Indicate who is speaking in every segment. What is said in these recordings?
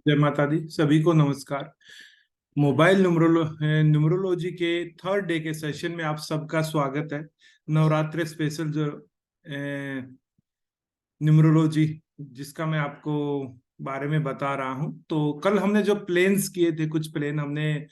Speaker 1: जय माता दी। सभी को नमस्कार। मोबाइल न्यूमरोलॉजी के थर्ड डे के सेशन में आप सबका स्वागत है। नवरात्रि स्पेशल जो न्यूमरोलॉजी जिसका मैं आपको बारे में बता रहा हूं। तो कल हमने जो प्लेन्स किए थे, कुछ प्लेन हमने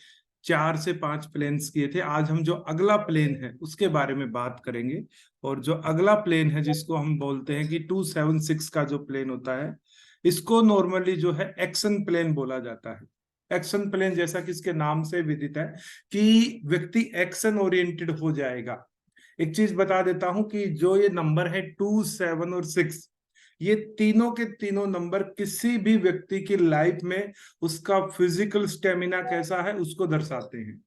Speaker 1: 4 से 5 प्लेन्स किए थे। आज हम जो अगला प्लेन है उसके बारे में बात करेंगे। और जो अगला प्लेन है जिसको हम बोलते हैं कि 276 का जो प्लेन होता है, इसको नॉर्मली जो है एक्शन प्लेन बोला जाता है। एक्शन प्लेन जैसा कि इसके नाम से विदित है कि व्यक्ति एक्शन ओरिएंटेड हो जाएगा। एक चीज बता देता हूं कि जो ये नंबर है 2, 7 और 6, ये तीनों के तीनों नंबर किसी भी व्यक्ति की लाइफ में उसका फिजिकल स्टेमिना कैसा है उसको दर्शाते हैं।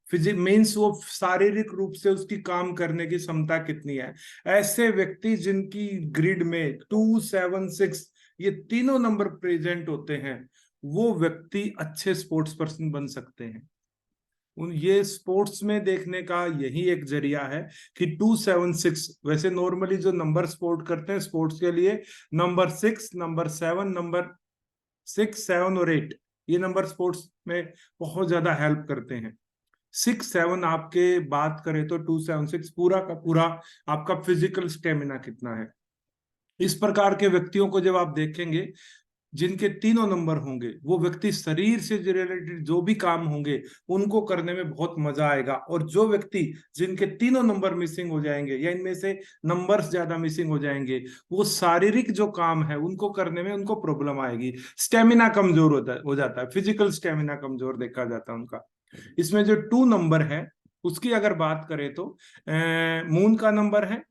Speaker 1: फिजिक मीन्स वो शारीरिक रूप से उसकी काम करने की क्षमता कितनी है। ऐसे व्यक्ति जिनकी ग्रिड में 2, 7, 6 ये तीनों नंबर प्रेजेंट होते हैं, वो व्यक्ति अच्छे स्पोर्ट्स पर्सन बन सकते हैं। ये स्पोर्ट्स में देखने का यही एक जरिया है कि 276 वैसे नॉर्मली जो नंबर स्पोर्ट करते हैं स्पोर्ट्स के लिए, नंबर 6, नंबर 7, नंबर 6, 7 और 8 ये नंबर स्पोर्ट्स में बहुत ज्यादा हेल्प करते हैं। 6, 7 आपके बात करें तो 276 पूरा का पूरा आपका फिजिकल स्टेमिना कितना है। इस प्रकार के व्यक्तियों को जब आप देखेंगे जिनके तीनों नंबर होंगे, वो व्यक्ति शरीर से रिलेटेड जो भी काम होंगे उनको करने में बहुत मजा आएगा। और जो व्यक्ति जिनके तीनों नंबर मिसिंग हो जाएंगे या इनमें से नंबर्स ज्यादा मिसिंग हो जाएंगे, वो शारीरिक जो काम है उनको करने में उनको प्रॉब्लम आएगी। स्टेमिना कमजोर हो जाता है, फिजिकल स्टेमिना कमजोर देखा जाता है उनका। इसमें जो 2 नंबर है उसकी अगर बात करें तो मून का नंबर है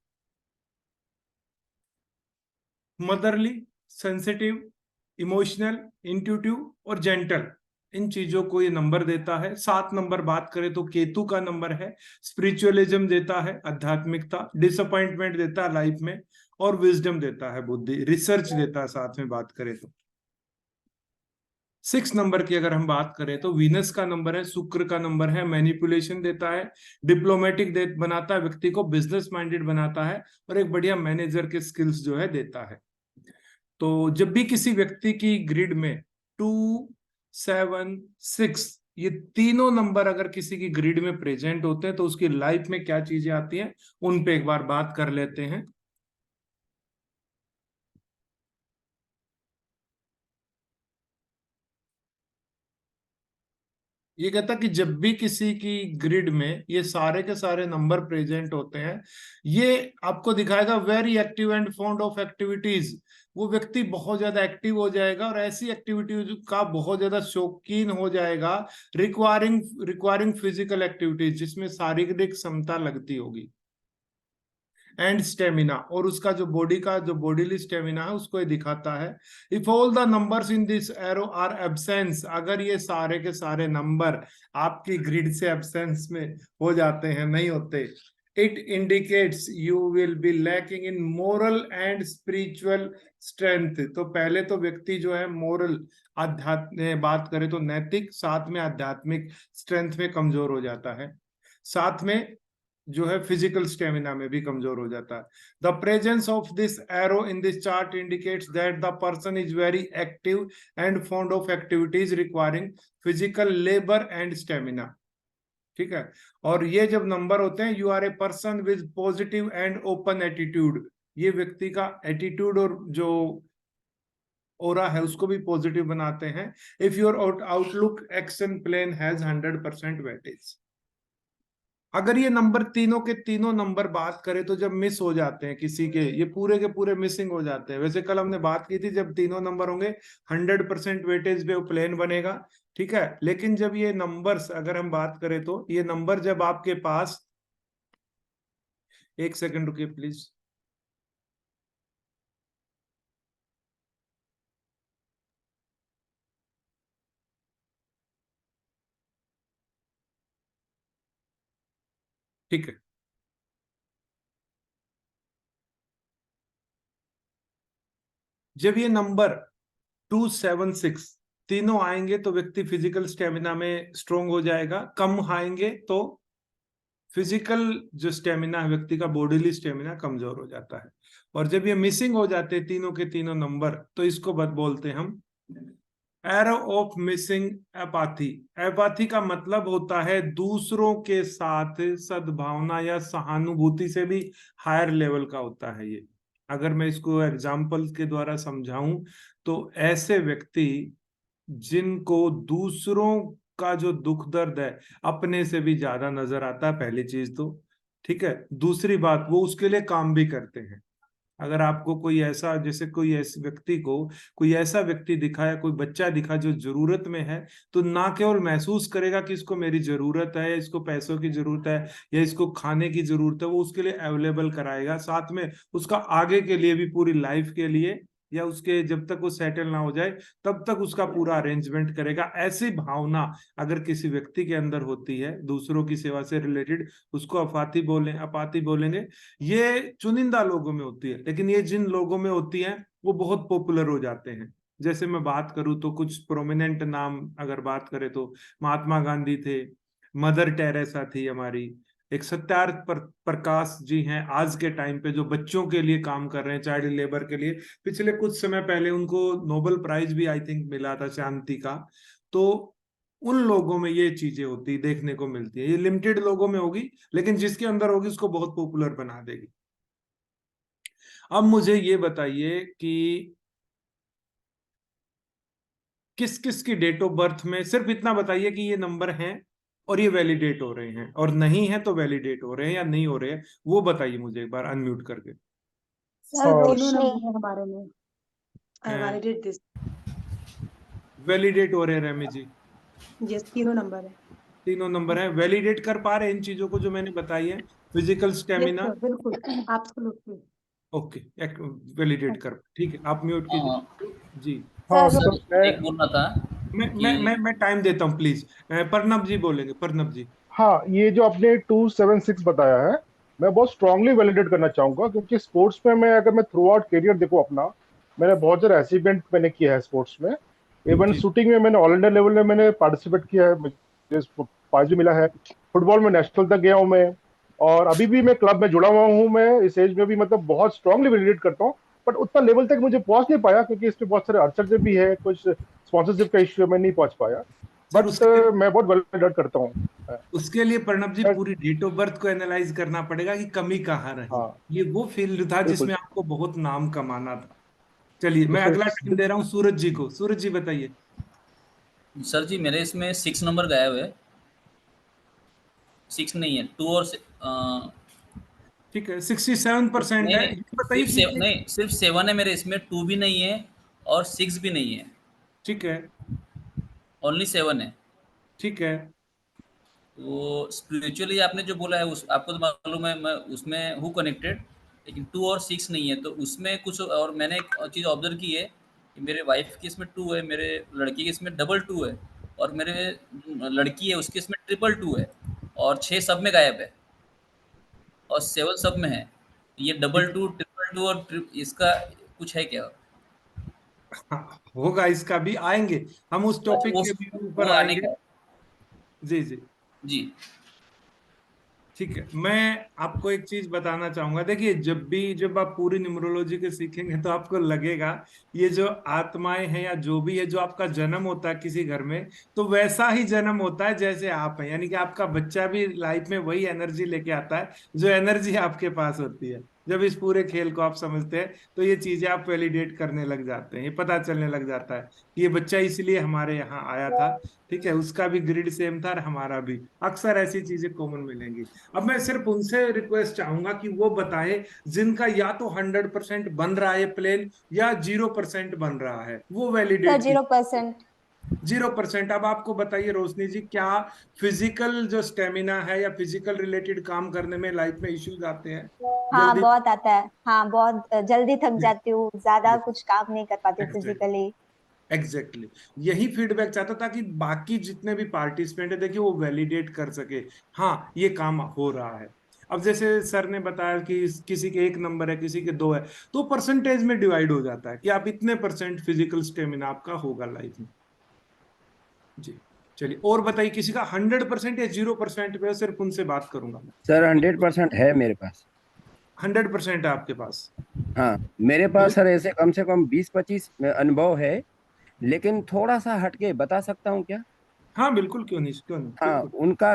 Speaker 1: मदरली, सेंसिटिव, इमोशनल, इंट्यूटिव और जेंटल। इन चीजों को ये नंबर देता है। 7 नंबर बात करें तो केतु का नंबर है, स्पिरिचुअलिज्म देता है, आध्यात्मिकता, डिसअपॉइंटमेंट देता है लाइफ में, और विजडम देता है, बुद्धि, रिसर्च देता है साथ में बात करें तो। 6 नंबर की अगर हम बात करें तो वीनस का नंबर है, शुक्र का नंबर है, मैनिपुलेशन देता है, डिप्लोमेटिक बनाता है, व्यक्ति को बिजनेस माइंडेड बनाता है, और एक बढ़िया मैनेजर के स्किल्स जो है देता है। तो जब भी किसी व्यक्ति की ग्रिड में 2, 7, 6 ये तीनों नंबर अगर किसी की ग्रिड में प्रेजेंट होते हैं तो उसकी लाइफ में क्या चीजें आती हैं उन पे एक बार बात कर लेते हैं। ये कहता कि जब भी किसी की ग्रिड में ये सारे के सारे नंबर प्रेजेंट होते हैं, ये आपको दिखाएगा very active and fond of activities. वो व्यक्ति बहुत ज्यादा एक्टिव हो जाएगा और ऐसी एक्टिविटीज का बहुत ज्यादा शौकीन हो जाएगा, रिक्वायरिंग रिक्वायरिंग फिजिकल एक्टिविटीज जिसमें शारीरिक क्षमता लगती होगी, एंड स्टेमिना। और उसका जो बॉडी का जो बॉडीली स्टेमिना है उसको ये दिखाता है। If all the numbers in this arrow are absence, अगर ये सारे के सारे नंबर आपकी ग्रिड से एब्सेंस में हो जाते हैं, नहीं होते, it indicates you will be lacking in moral and spiritual strength. तो पहले तो व्यक्ति जो है मोरल, आध्यात्म बात करें तो नैतिक, साथ में आध्यात्मिक स्ट्रेंथ में कमजोर हो जाता है, साथ में जो है फिजिकल स्टेमिना में भी कमजोर हो जाता है। The presence of this arrow in this chart indicates that the person is very active and fond of activities requiring physical labour and stamina. ठीक है। और ये जब नंबर होते हैं, you are a person with positive and open attitude, ये व्यक्ति का एटीट्यूड और जो ओरा है उसको भी पॉजिटिव बनाते हैं। If your outlook action plan has 100% weightage. अगर ये नंबर तीनों के तीनों नंबर बात करें तो जब मिस हो जाते हैं किसी के पूरे पूरे मिसिंग हो जाते हैं। वैसे कल हमने बात की थी जब तीनों नंबर होंगे 100% वेटेज पे वो प्लेन बनेगा। ठीक है। लेकिन जब ये नंबर्स अगर हम बात करें तो ये नंबर जब आपके पास, एक सेकंड रुकिए प्लीज। ठीक है। जब ये नंबर 276 तीनों आएंगे तो व्यक्ति फिजिकल स्टेमिना में स्ट्रोंग हो जाएगा। कम आएंगे तो फिजिकल जो स्टेमिना है व्यक्ति का, बॉडीली स्टेमिना कमजोर हो जाता है। और जब ये मिसिंग हो जाते हैं तीनों के तीनों नंबर, तो इसको बोलते हैं हम एरो ऑफ मिसिंग एपाथी। एपाथी का मतलब होता है दूसरों के साथ सद्भावना या सहानुभूति से भी हायर लेवल का होता है ये। अगर मैं इसको एग्जाम्पल के द्वारा समझाऊं तो ऐसे व्यक्ति जिनको दूसरों का जो दुख दर्द है अपने से भी ज्यादा नजर आता है, पहली चीज तो। ठीक है, दूसरी बात, वो उसके लिए काम भी करते हैं। अगर आपको कोई ऐसा, जैसे कोई ऐसे व्यक्ति को कोई ऐसा व्यक्ति दिखा या कोई बच्चा दिखा जो जरूरत में है, तो ना केवल महसूस करेगा कि इसको मेरी जरूरत है या इसको पैसों की जरूरत है या इसको खाने की जरूरत है, वो उसके लिए अवेलेबल कराएगा, साथ में उसका आगे के लिए भी, पूरी लाइफ के लिए या उसके जब तक वो सेटल ना हो जाए तब तक उसका पूरा अरेंजमेंट करेगा। ऐसी भावना अगर किसी व्यक्ति के अंदर होती है दूसरों की सेवा से रिलेटेड, उसको अपाती बोलेंगे। ये चुनिंदा लोगों में होती है, लेकिन ये जिन लोगों में होती है वो बहुत पॉपुलर हो जाते हैं। जैसे मैं बात करूं तो कुछ प्रोमिनेंट नाम अगर बात करें तो महात्मा गांधी थे, मदर टेरेसा थी हमारी, एक सत्यार्थ प्रकाश जी हैं आज के टाइम पे जो बच्चों के लिए काम कर रहे हैं, चाइल्ड लेबर के लिए। पिछले कुछ समय पहले उनको नोबेल प्राइज भी आई थिंक मिला था शांति का। तो उन लोगों में ये चीजें होती देखने को मिलती है। ये लिमिटेड लोगों में होगी, लेकिन जिसके अंदर होगी उसको बहुत पॉपुलर बना देगी। अब मुझे ये बताइए कि किस किस की डेट ऑफ बर्थ में, सिर्फ इतना बताइए कि ये नंबर हैं और ये वैलिडेट हो रहे हैं, और नहीं है तो वैलिडेट हो रहे हैं या नहीं हो रहे हैं, वो बताइए मुझे एक बार अनम्यूट करके।
Speaker 2: सर दोनों नंबर है हमारे में। आई वैलिडेट दिस।
Speaker 1: वैलिडेट हो रहे हैं रेमी जी?
Speaker 2: यस, तीनों नंबर है।
Speaker 1: तीनों नंबर है, वैलिडेट कर पा रहे हैं इन चीजों को जो मैंने बताई है? Physical
Speaker 2: yes
Speaker 1: stamina.
Speaker 2: सर, बिल्कुल एब्सोल्युटली।
Speaker 1: ओके, वैलिडेट कर, ठीक है, आप म्यूट
Speaker 3: हाँ
Speaker 1: कीजिए जी।
Speaker 4: हाँ
Speaker 3: सर,
Speaker 4: मतलब
Speaker 3: एक बोलना था कि
Speaker 1: मैं टाइम देता हूँ प्लीज। प्रणब जी बोलेंगे, प्रणब जी।
Speaker 4: हाँ, ये जो आपने 276 बताया है, मैं बहुत स्ट्रांगली वैलिडेट करना चाहूंगा, क्योंकि स्पोर्ट्स में मैं, अगर मैं थ्रू आउट करियर देखो अपना, मैंने बहुत सारे अचीवमेंट मैंने किया है स्पोर्ट्स में। इवन
Speaker 1: जी
Speaker 4: शूटिंग में मैंने ऑल इंडिया लेवल में मैंने पार्टिसिपेट किया है, मुझे प्राइज भी मिला है। फुटबॉल में नेशनल तक गया हूँ मैं, और अभी भी मैं क्लब में जुड़ा हुआ हूँ। मैं इस एज में भी मतलब बहुत स्ट्रांगली वैलिडेट करता हूँ, बट उतना लेवल तक मुझे पहुंच नहीं पाया, क्योंकि इसमें बहुत सारे अड़चन भी है, कुछ स्पॉन्सरशिप का इश्यू है, मैं नहीं पहुंच पाया।
Speaker 1: सर,
Speaker 4: बट मैं बहुत वैलिडेट करता हूँ।
Speaker 1: उसके लिए प्रणब जी
Speaker 4: सर,
Speaker 1: पूरी डेट ऑफ बर्थ को एनालाइज करना पड़ेगा कि कमी कहाँ रही।
Speaker 4: हाँ
Speaker 1: ये वो फील्ड था
Speaker 4: बिल्कुल।
Speaker 1: जिसमें आपको बहुत नाम कमाना था। चलिए, मैं
Speaker 4: उसमें
Speaker 1: अगला टाइम दे रहा हूँ सूरज जी को। सूरज जी बताइए।
Speaker 3: सर जी मेरे इसमें 6 नंबर गायब है। 6 नहीं है, 2 और
Speaker 1: ठीक है, 67%
Speaker 3: नहीं
Speaker 1: है।
Speaker 3: नहीं,
Speaker 1: ये बताइए कि ये,
Speaker 3: सिर्फ 7 है मेरे इसमें, 2 भी नहीं है और 6 भी नहीं है,
Speaker 1: ठीक है,
Speaker 3: ओनली 7 है।
Speaker 1: ठीक है।
Speaker 3: तो स्पिरिचुअली आपने जो बोला है उस आपको तो मालूम है, मैं उसमें हूँ कनेक्टेड, लेकिन 2 और 6 नहीं है। तो उसमें कुछ, और मैंने एक चीज़ ऑब्जर्व की है कि मेरे वाइफ की इसमें 2 है, मेरे लड़की के इसमें डबल 2 है, और मेरे लड़की है उसके इसमें ट्रिपल 2 है, और 6 सब में गायब है और 7 सब में है। ये डबल
Speaker 1: ठीक
Speaker 3: 2 ट्रिपल 2 और इसका कुछ है क्या?
Speaker 1: हाँ, होगा, इसका भी आएंगे, हम उस
Speaker 3: अच्छा,
Speaker 1: टॉपिक के भी ऊपर
Speaker 3: वो आने
Speaker 1: आएंगे।
Speaker 3: का है।
Speaker 1: जी जी।
Speaker 3: जी।
Speaker 1: ठीक है, मैं आपको एक चीज बताना चाहूंगा। देखिए, जब आप पूरी न्यूमरोलॉजी के सीखेंगे तो आपको लगेगा ये जो आत्माएं हैं या जो भी है, जो आपका जन्म होता है किसी घर में, तो वैसा ही जन्म होता है जैसे आप हैं। यानी कि आपका बच्चा भी लाइफ में वही एनर्जी लेके आता है जो एनर्जी आपके पास होती है। जब इस पूरे खेल को आप समझते हैं तो ये चीजें आप वैलिडेट करने लग जाते हैं, ये पता चलने लग जाता है कि ये बच्चा इसलिए हमारे यहाँ आया था। ठीक है, उसका भी ग्रिड सेम था और हमारा भी। अक्सर ऐसी चीजें कॉमन मिलेंगी। अब मैं सिर्फ उनसे रिक्वेस्ट चाहूंगा कि वो बताए जिनका या तो 100% बन रहा है प्लेन या 0% बन रहा है, वो
Speaker 5: सर
Speaker 1: वैलिडेट की।
Speaker 5: 0%।
Speaker 1: 0%। अब आपको बताइए रोशनी जी, क्या फिजिकल जो स्टेमिना है या फिजिकल रिलेटेड काम करने में लाइफ में इश्यूज आते हैं
Speaker 5: हाँ
Speaker 1: जल्दी?
Speaker 5: बहुत आता है, हाँ बहुत जल्दी थक जाती हूँ, ज्यादा कुछ काम नहीं कर पाती हूँ
Speaker 1: एग्जैक्टली,
Speaker 5: फिजिकली।
Speaker 1: एग्जैक्टली। यही फीडबैक चाहता था कि बाकी जितने भी पार्टिसिपेंट है देखिए वो वैलिडेट कर सके, हाँ ये काम हो रहा है। अब जैसे सर ने बताया कि किसी के 1 नंबर है, किसी के 2 है, तो परसेंटेज में डिवाइड हो जाता है कि आप इतने परसेंट फिजिकल स्टेमिना आपका होगा लाइफ में। जी। चलिए, और बताइए, किसी का 100% या 0% पे है, सिर्फ उनसे बात करूंगा मैं।
Speaker 6: सर 100% है मेरे पास।
Speaker 1: 100% है आपके पास?
Speaker 6: हाँ, मेरे पास सर ऐसे कम से कम 20-25 अनुभव है लेकिन थोड़ा सा हटके बता सकता हूँ क्या?
Speaker 1: हाँ बिल्कुल, क्यों नहीं, क्यों नहीं,
Speaker 6: हाँ,
Speaker 1: बिल्कुल।
Speaker 6: उनका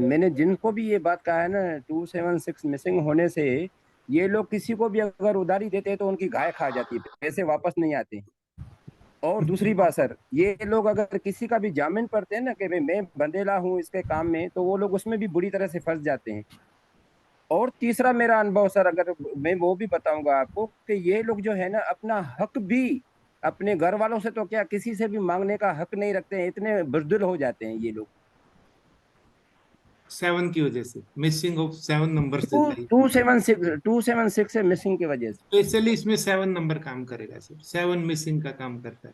Speaker 6: मैंने जिनको भी ये बात कहा है ना, 276 मिसिंग होने से ये लोग किसी को भी अगर उधारी देते हैं तो उनकी गाय खा जाती है, पैसे वापस नहीं आते। और दूसरी बात सर, ये लोग अगर किसी का भी जामीन पड़ते हैं ना कि भाई मैं बंदेला हूँ इसके काम में, तो वो लोग उसमें भी बुरी तरह से फंस जाते हैं। और तीसरा मेरा अनुभव सर, अगर मैं वो भी बताऊंगा आपको कि ये लोग जो है ना, अपना हक भी अपने घर वालों से तो क्या, किसी से भी मांगने का हक नहीं रखते हैं, इतने बुज़दिल हो जाते हैं ये लोग।
Speaker 1: 7 की वजह से, मिसिंग ऑफ 7 नंबर से
Speaker 6: टू
Speaker 1: जाइए।
Speaker 6: 276 है मिसिंग की वजह से।
Speaker 1: स्पेशली इसमें 7 नंबर काम करेगा सर, 7 मिसिंग का काम करता है।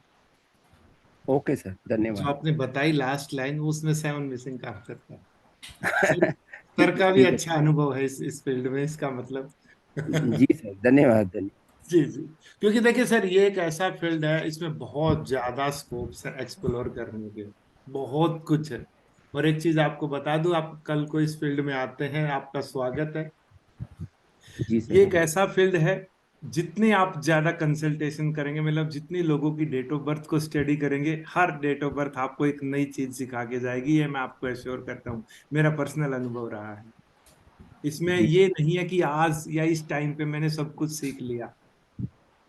Speaker 6: ओके सर,
Speaker 1: जो
Speaker 6: धन्यवाद।
Speaker 1: आपने बताई लास्ट लाइन, उसमें 7 मिसिंग काम करता है। सर, सर का भी
Speaker 6: ठीक है
Speaker 1: अच्छा अनुभव है इस फील्ड में, इसका मतलब।
Speaker 6: जी सर, धन्यवाद धन्यवाद।
Speaker 1: जी जी। क्योंकि देखिए सर, ये एक ऐसा फील्ड है, इसमें बहुत ज्यादा स्कोप है एक्सप्लोर करने के, बहुत कुछ है। और एक चीज आपको बता दूं, आप कल को इस फील्ड में आते हैं, आपका स्वागत है।
Speaker 6: जी
Speaker 1: ये
Speaker 6: सर।
Speaker 1: एक ऐसा फील्ड है, जितने आप ज्यादा कंसल्टेशन करेंगे, मतलब जितनी लोगों की डेट ऑफ बर्थ को स्टडी करेंगे, हर डेट ऑफ बर्थ आपको एक नई चीज सिखा के जाएगी, ये मैं आपको एश्योर करता हूँ। मेरा पर्सनल अनुभव रहा है। इसमें
Speaker 6: जी
Speaker 1: ये नहीं है कि आज या इस टाइम पे मैंने सब कुछ सीख लिया,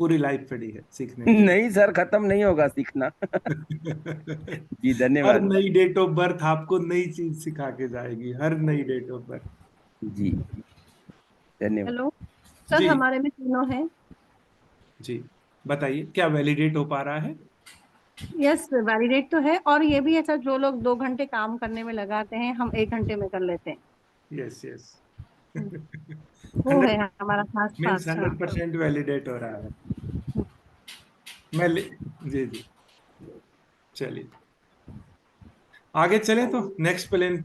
Speaker 1: पूरी लाइफ पड़ी है सीखने के लिए।
Speaker 6: नहीं सर, खत्म नहीं होगा सीखना। जी
Speaker 1: हर
Speaker 6: धन्यवाद।
Speaker 1: नई डेट ऑफ बर्थ आपको नई चीज सिखा के जाएगी, हर नई डेट ऑफ बर्थ।
Speaker 6: जी धन्यवाद।
Speaker 2: हेलो सर,
Speaker 1: जी
Speaker 2: हमारे में तीनों हैं।
Speaker 1: जी, बताइए क्या वैलिडेट हो पा रहा है?
Speaker 2: यस, वैलिडेट तो है, और ये भी है सर, जो लोग 2 घंटे काम करने में लगाते हैं, हम 1 घंटे में कर लेते हैं।
Speaker 1: Yes yes.
Speaker 2: हम्म, वो है
Speaker 1: 100
Speaker 2: हमारा फास्ट
Speaker 1: मीन्स
Speaker 2: फास्ट। हाँ।
Speaker 1: 100% वैलिडेट हो रहा है। मैं ले, जी जी, चलिए आगे चले तो नेक्स्ट प्लेन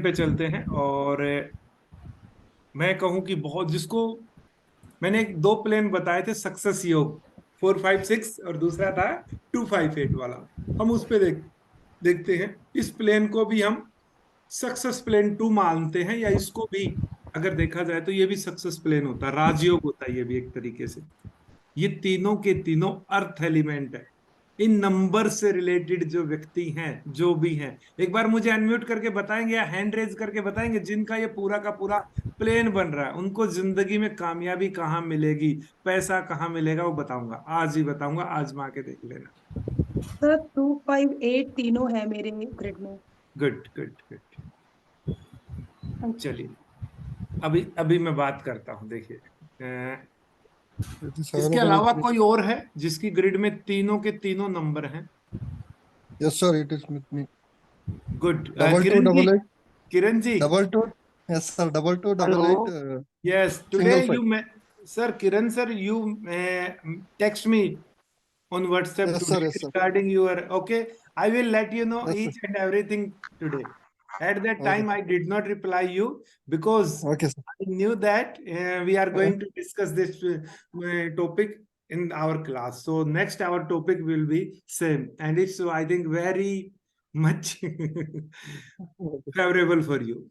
Speaker 1: पे चलते हैं। और मैं कहूं कि बहुत जिसको मैंने एक दो प्लेन बताए थे सक्सेस योग, 456 और दूसरा था 258 वाला। हम उस पे देखते हैं, इस प्लेन को भी हम सक्सेस प्लेन 2 मानते हैं, या इसको भी अगर देखा जाए तो ये भी सक्सेस प्लेन होता है, राजयोग होता है ये भी एक तरीके से। ये तीनों के तीनों अर्थ एलिमेंट है। इन नंबर से रिलेटेड जो व्यक्ति हैं, जो भी हैं, एक बार मुझे अनम्यूट करके बताएंगे या हैंड रेज करके बताएंगे, जिनका ये पूरा का पूरा प्लेन बन रहा है, उनको जिंदगी में कामयाबी कहाँ मिलेगी, पैसा कहाँ मिलेगा, वो बताऊंगा, आज ही बताऊंगा, आजमा के देख लेना।
Speaker 2: सर 258 तीनों है मेरे ग्रिड में।
Speaker 1: Good good good.
Speaker 2: Thank you.
Speaker 1: चलिए, अभी अभी मैं बात करता हूँ, देखिए
Speaker 7: It is
Speaker 1: इसके
Speaker 7: 7
Speaker 1: अलावा
Speaker 7: double.
Speaker 1: कोई और है जिसकी ग्रिड में तीनों के तीनों नंबर हैं?
Speaker 7: Yes, sir. It is with me.
Speaker 1: Good,
Speaker 7: Double two
Speaker 1: Kiran ji,
Speaker 7: double eight.
Speaker 1: Kiran ji.
Speaker 7: Double two. Yes, sir. Double two double eight.
Speaker 1: Yes,
Speaker 7: Single
Speaker 1: today
Speaker 7: five.
Speaker 1: sir, Kiran sir, you text me on WhatsApp
Speaker 7: Yes,
Speaker 1: today
Speaker 7: sir. Yes, sir.
Speaker 1: regarding your, okay. I will let you know
Speaker 7: Yes, sir.
Speaker 1: each and everything today. At that
Speaker 7: Okay.
Speaker 1: time, I did not reply you because
Speaker 7: Okay, sir.
Speaker 1: I knew that we are
Speaker 7: Uh,
Speaker 1: going to discuss this topic in our class. So next, our topic will be same, and it's, so I think, very much
Speaker 7: okay.
Speaker 1: favorable for you.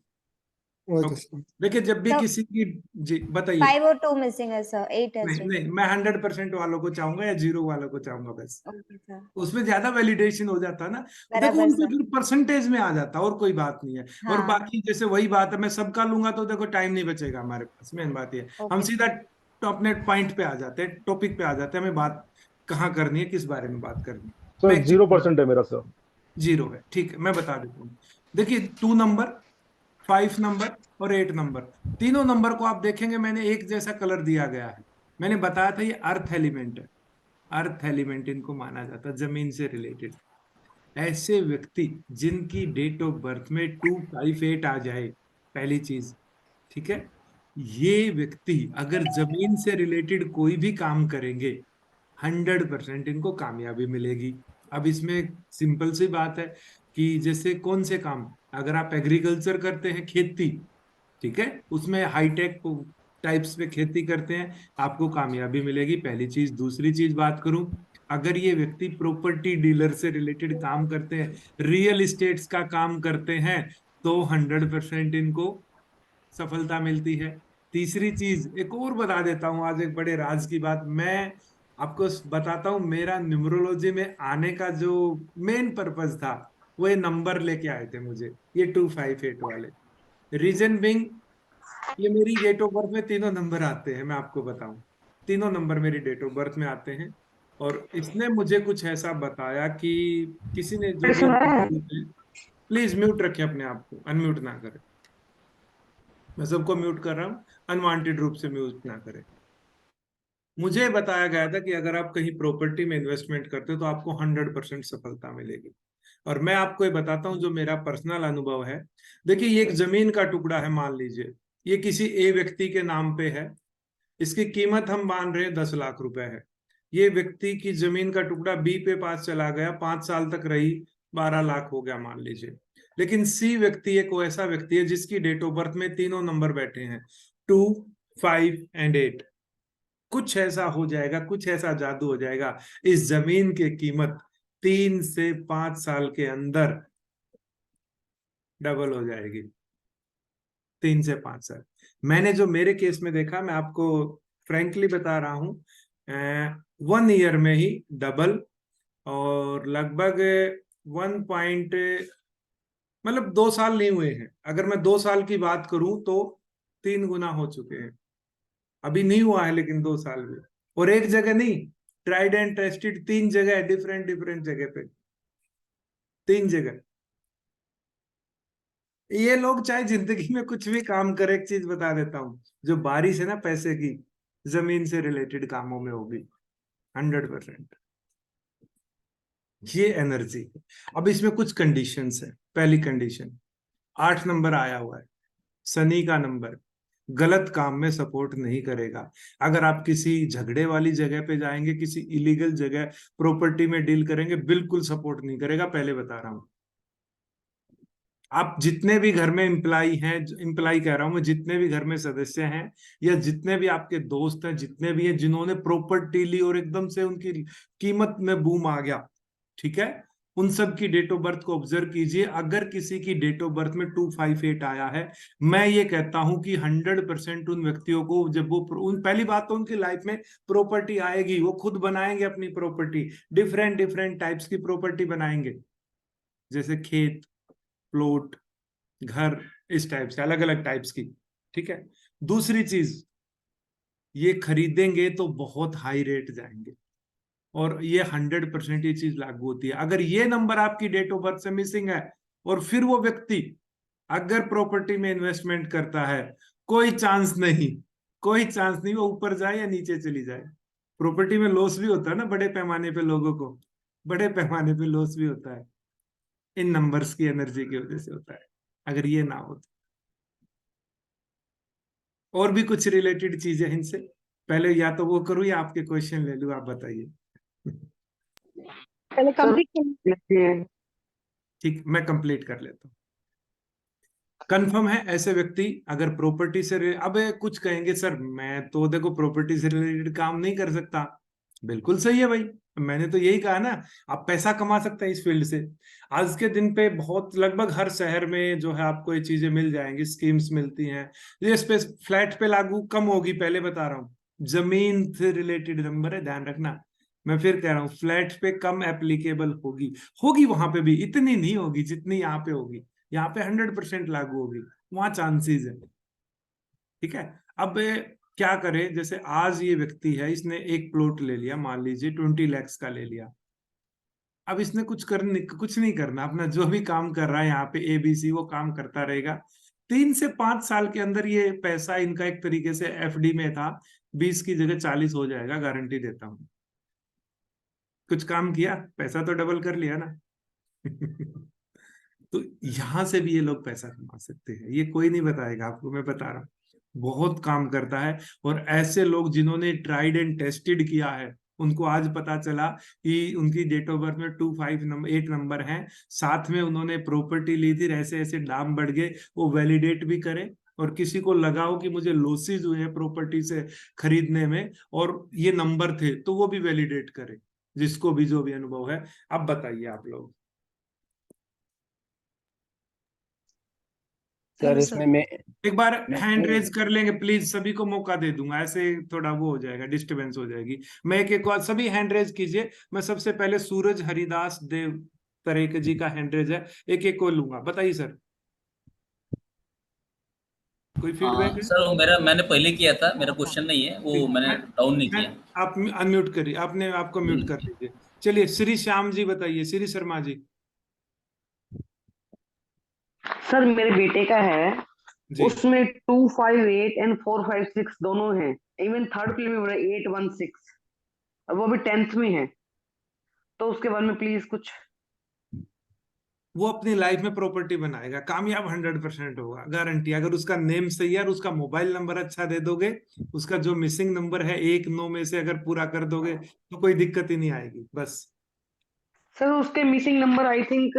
Speaker 7: Okay,
Speaker 1: Okay.
Speaker 7: sir.
Speaker 1: देखिए, जब भी
Speaker 5: तो
Speaker 1: किसी की, जी बताइए।
Speaker 5: 5 और 2 missing है sir, 8 है
Speaker 1: नहीं
Speaker 5: सर।
Speaker 1: नहीं, मैं 100% वालों को चाहूंगा या 0 वालों को चाहूंगा बस।
Speaker 5: ओके सर,
Speaker 1: उसमें ज्यादा वैलिडेशन हो जाता है ना, तो देखो
Speaker 5: बराबर
Speaker 1: उनको
Speaker 5: सर।
Speaker 1: फिर परसेंटेज में आ जाता है, और कोई बात नहीं है। और
Speaker 5: हाँ।
Speaker 1: बाकी जैसे वही बात है, मैं सबका लूंगा तो देखो टाइम नहीं बचेगा हमारे पास, मेन बात ये। हम
Speaker 5: ओके
Speaker 1: सीधा
Speaker 5: सर।
Speaker 1: अपने पॉइंट पे आ जाते हैं, टॉपिक पे आ जाते हैं, हमें बात कहाँ करनी है, किस बारे में बात करनी है। मैं
Speaker 4: सर
Speaker 1: एक चीज
Speaker 4: 0% है मेरा सर।
Speaker 1: 0 है, ठीक है, मैं बता देता हूँ। देखिए 2 नंबर, 5 नंबर और 8 नंबर, तीनों नंबर को आप देखेंगे, मैंने एक जैसा कलर दिया गया है। मैंने बताया था ये अर्थ एलिमेंट है, अर्थ एलिमेंट इनको माना जाता है, जमीन से रिलेटेड। ऐसे व्यक्ति जिनकी डेट ऑफ बर्थ में 258 आ जाए, पहली चीज, ठीक है, ये व्यक्ति अगर जमीन से रिलेटेड कोई भी काम करेंगे, 100% इनको कामयाबी मिलेगी। अब इसमें सिंपल सी बात है कि जैसे कौन से काम, अगर आप एग्रीकल्चर करते हैं, खेती, ठीक है, उसमें हाईटेक टाइप्स पे खेती करते हैं, आपको कामयाबी मिलेगी, पहली चीज। दूसरी चीज बात करूं, अगर ये व्यक्ति प्रॉपर्टी डीलर से रिलेटेड काम करते हैं, रियल इस्टेट्स का काम करते हैं, तो 100% इनको सफलता मिलती है। तीसरी चीज एक और बता देता हूं, आज एक बड़े राज की बात, मैं आपको बताता हूँ, मेरा न्यूमरोलॉजी में आने का जो मेन पर्पस था वो ये नंबर लेके आए थे मुझे, ये 258 वाले। रीजन बिंग, ये मेरी डेट ऑफ बर्थ में तीनों नंबर आते हैं, मैं आपको बताऊं, तीनों नंबर मेरी डेट ऑफ बर्थ में आते हैं। और इसने मुझे कुछ ऐसा बताया कि किसी ने जो भी, प्लीज म्यूट रखें अपने आप को, अनम्यूट ना करें। मैं सबको म्यूट कर रहा हूँ, अनवांटेड रूप से म्यूट ना करें। मुझे बताया गया था कि अगर आप कहीं प्रॉपर्टी में इन्वेस्टमेंट करते हो तो आपको 100% सफलता मिलेगी। और मैं आपको ये बताता हूँ जो मेरा पर्सनल अनुभव है। देखिए, ये एक जमीन का टुकड़ा है, मान लीजिए ये किसी ए व्यक्ति के नाम पे है, इसकी कीमत हम मान रहे हैं 10 लाख रुपए है। ये व्यक्ति की जमीन का टुकड़ा बी पे पास चला गया, 5 साल तक रही, 12 लाख हो गया मान लीजिए। लेकिन सी व्यक्ति एक ऐसा व्यक्ति है जिसकी डेट ऑफ बर्थ में तीनों नंबर बैठे हैं, 2, 5 एंड 8। कुछ ऐसा हो जाएगा, कुछ ऐसा जादू हो जाएगा, इस जमीन की कीमत 3 से 5 साल के अंदर डबल हो जाएगी। 3 से 5 साल। मैंने जो मेरे केस में देखा, मैं आपको फ्रैंकली बता रहा हूं, 1 ईयर में ही डबल, और लगभग 1 पॉइंट, मतलब 2 साल नहीं हुए हैं, अगर मैं 2 साल की बात करूं तो 3 गुना हो चुके हैं। अभी नहीं हुआ है लेकिन 2 साल में, और एक जगह नहीं, ट्राइड एंड टेस्टेड, 3 जगह, डिफरेंट डिफरेंट जगह पे, 3 जगह। ये लोग चाहे जिंदगी में कुछ भी काम करे, एक चीज बता देता हूं, जो बारिश है ना पैसे की, जमीन से रिलेटेड कामों में होगी 100%। ये एनर्जी। अब इसमें कुछ कंडीशंस है। पहली कंडीशन, 8 नंबर आया हुआ है, शनि का नंबर, गलत काम में सपोर्ट नहीं करेगा। अगर आप किसी झगड़े वाली जगह पे जाएंगे, किसी इलीगल जगह प्रॉपर्टी में डील करेंगे, बिल्कुल सपोर्ट नहीं करेगा, पहले बता रहा हूं। आप जितने भी घर में एम्प्लाई हैं, एम्प्लाई कह रहा हूं मैं, जितने भी घर में सदस्य हैं, या जितने भी आपके दोस्त हैं, जितने भी हैं जिन्होंने प्रॉपर्टी ली और एकदम से उनकी कीमत में बूम आ गया, ठीक है, उन सब की डेट ऑफ बर्थ को ऑब्जर्व कीजिए। अगर किसी की डेट ऑफ बर्थ में 258 आया है, मैं ये कहता हूं कि 100% उन व्यक्तियों को, जब वो उन, पहली बात तो उनकी लाइफ में प्रॉपर्टी आएगी, वो खुद बनाएंगे अपनी प्रॉपर्टी, डिफरेंट डिफरेंट टाइप्स की प्रॉपर्टी बनाएंगे, जैसे खेत, प्लॉट, घर, इस टाइप से अलग अलग टाइप्स की, ठीक है। दूसरी चीज, ये खरीदेंगे तो बहुत हाई रेट जाएंगे, और ये 100% ये चीज लागू होती है। अगर ये नंबर आपकी डेट ऑफ बर्थ से मिसिंग है और फिर वो व्यक्ति अगर प्रॉपर्टी में इन्वेस्टमेंट करता है, कोई चांस नहीं, कोई चांस नहीं, वो ऊपर जाए या नीचे चली जाए। प्रॉपर्टी में लॉस भी होता है ना बड़े पैमाने पे, लोगों को बड़े पैमाने पे लॉस भी होता है, इन नंबर्स की एनर्जी की वजह से होता है, अगर ये ना हो तो। और भी कुछ रिलेटेड चीजें इनसे, पहले या तो वो करूँ या आपके क्वेश्चन ले लूं, आप बताइए।
Speaker 2: पहले कंप्लीट।
Speaker 1: ठीक, मैं कंप्लीट कर लेता हूँ। कंफर्म है ऐसे व्यक्ति अगर प्रॉपर्टी से अब कुछ कहेंगे सर मैं तो देखो प्रॉपर्टी से रिलेटेड काम नहीं कर सकता, बिल्कुल सही है भाई, मैंने तो यही कहा ना, आप पैसा कमा सकते हैं इस फील्ड से। आज के दिन पे बहुत, लगभग हर शहर में जो है आपको ये चीजें मिल जाएंगी, स्कीम्स मिलती हैं। ये स्पेस फ्लैट पे लागू कम होगी, पहले बता रहा हूँ, जमीन से रिलेटेड नंबर है, ध्यान रखना। मैं फिर कह रहा हूँ, फ्लैट पे कम एप्लीकेबल होगी, होगी वहां पे भी, इतनी नहीं होगी जितनी यहाँ पे होगी। यहाँ पे 100% लागू होगी, वहां चांसेस है, ठीक है। अब क्या करे, जैसे आज ये व्यक्ति है, इसने एक प्लॉट ले लिया, मान लीजिए 20 lakhs का ले लिया। अब इसने कुछ नहीं करना, अपना जो भी काम कर रहा है यहाँ पे ABC, वो काम करता रहेगा। 3 से 5 साल के अंदर ये पैसा इनका एक तरीके से FD में था, 20 की जगह 40 हो जाएगा, गारंटी देता हूँ। कुछ काम किया, पैसा तो डबल कर लिया ना। तो यहां से भी ये लोग पैसा कमा सकते हैं, ये कोई नहीं बताएगा आपको, मैं बता रहा हूँ, बहुत काम करता है। और ऐसे लोग जिन्होंने ट्राइड एंड टेस्टेड किया है, उनको आज पता चला कि उनकी डेट ऑफ बर्थ में 8 नंबर है, साथ में उन्होंने प्रॉपर्टी ली थी, ऐसे ऐसे दाम बढ़ गए, वो वैलिडेट भी करें। और किसी को लगा हो कि मुझे लॉसेज हुए हैं प्रॉपर्टी से खरीदने में और ये नंबर थे, तो वो भी वैलिडेट करे, जिसको भी जो भी अनुभव है। अब बताइए आप लोग।
Speaker 6: सर
Speaker 2: हेलो
Speaker 6: इसमें
Speaker 2: सर।
Speaker 6: मैं
Speaker 1: एक बार हैंड
Speaker 6: मैं
Speaker 1: रेज कर लेंगे प्लीज, सभी को मौका दे दूंगा, ऐसे थोड़ा वो हो जाएगा, डिस्टरबेंस हो जाएगी। मैं एक बार सभी हैंड रेज कीजिए। मैं सबसे पहले सूरज हरिदास देव तरेक जी का हैंड रेज है, एक एक को लूंगा। बताइए सर, कोई फीडबैक है?
Speaker 3: सर वो मैंने पहले किया था, मेरा क्वेश्चन नहीं है वो, मैंने डाउन नहीं किया।
Speaker 1: आप अनम्यूट करिए, आपने आपको म्यूट कर लीजिए। चलिए श्री श्याम जी बताइए, श्री शर्मा जी।
Speaker 8: सर मेरे बेटे का है,
Speaker 1: जी
Speaker 8: उसमें 258 एंड 456 दोनों हैं। इवन थर्ड प्ले में 816, अब वो अभी 10th में है, तो उसके बारे में प्लीज कुछ।
Speaker 1: वो अपनी लाइफ में प्रॉपर्टी बनाएगा, कामयाब 100% होगा, गारंटी। अगर उसका नेम सही है और उसका मोबाइल नंबर अच्छा दे दोगे, उसका जो मिसिंग नंबर है 1 9 में से अगर पूरा कर दोगे तो कोई दिक्कत ही नहीं आएगी। बस
Speaker 8: सर उसके मिसिंग नंबर आई थिंक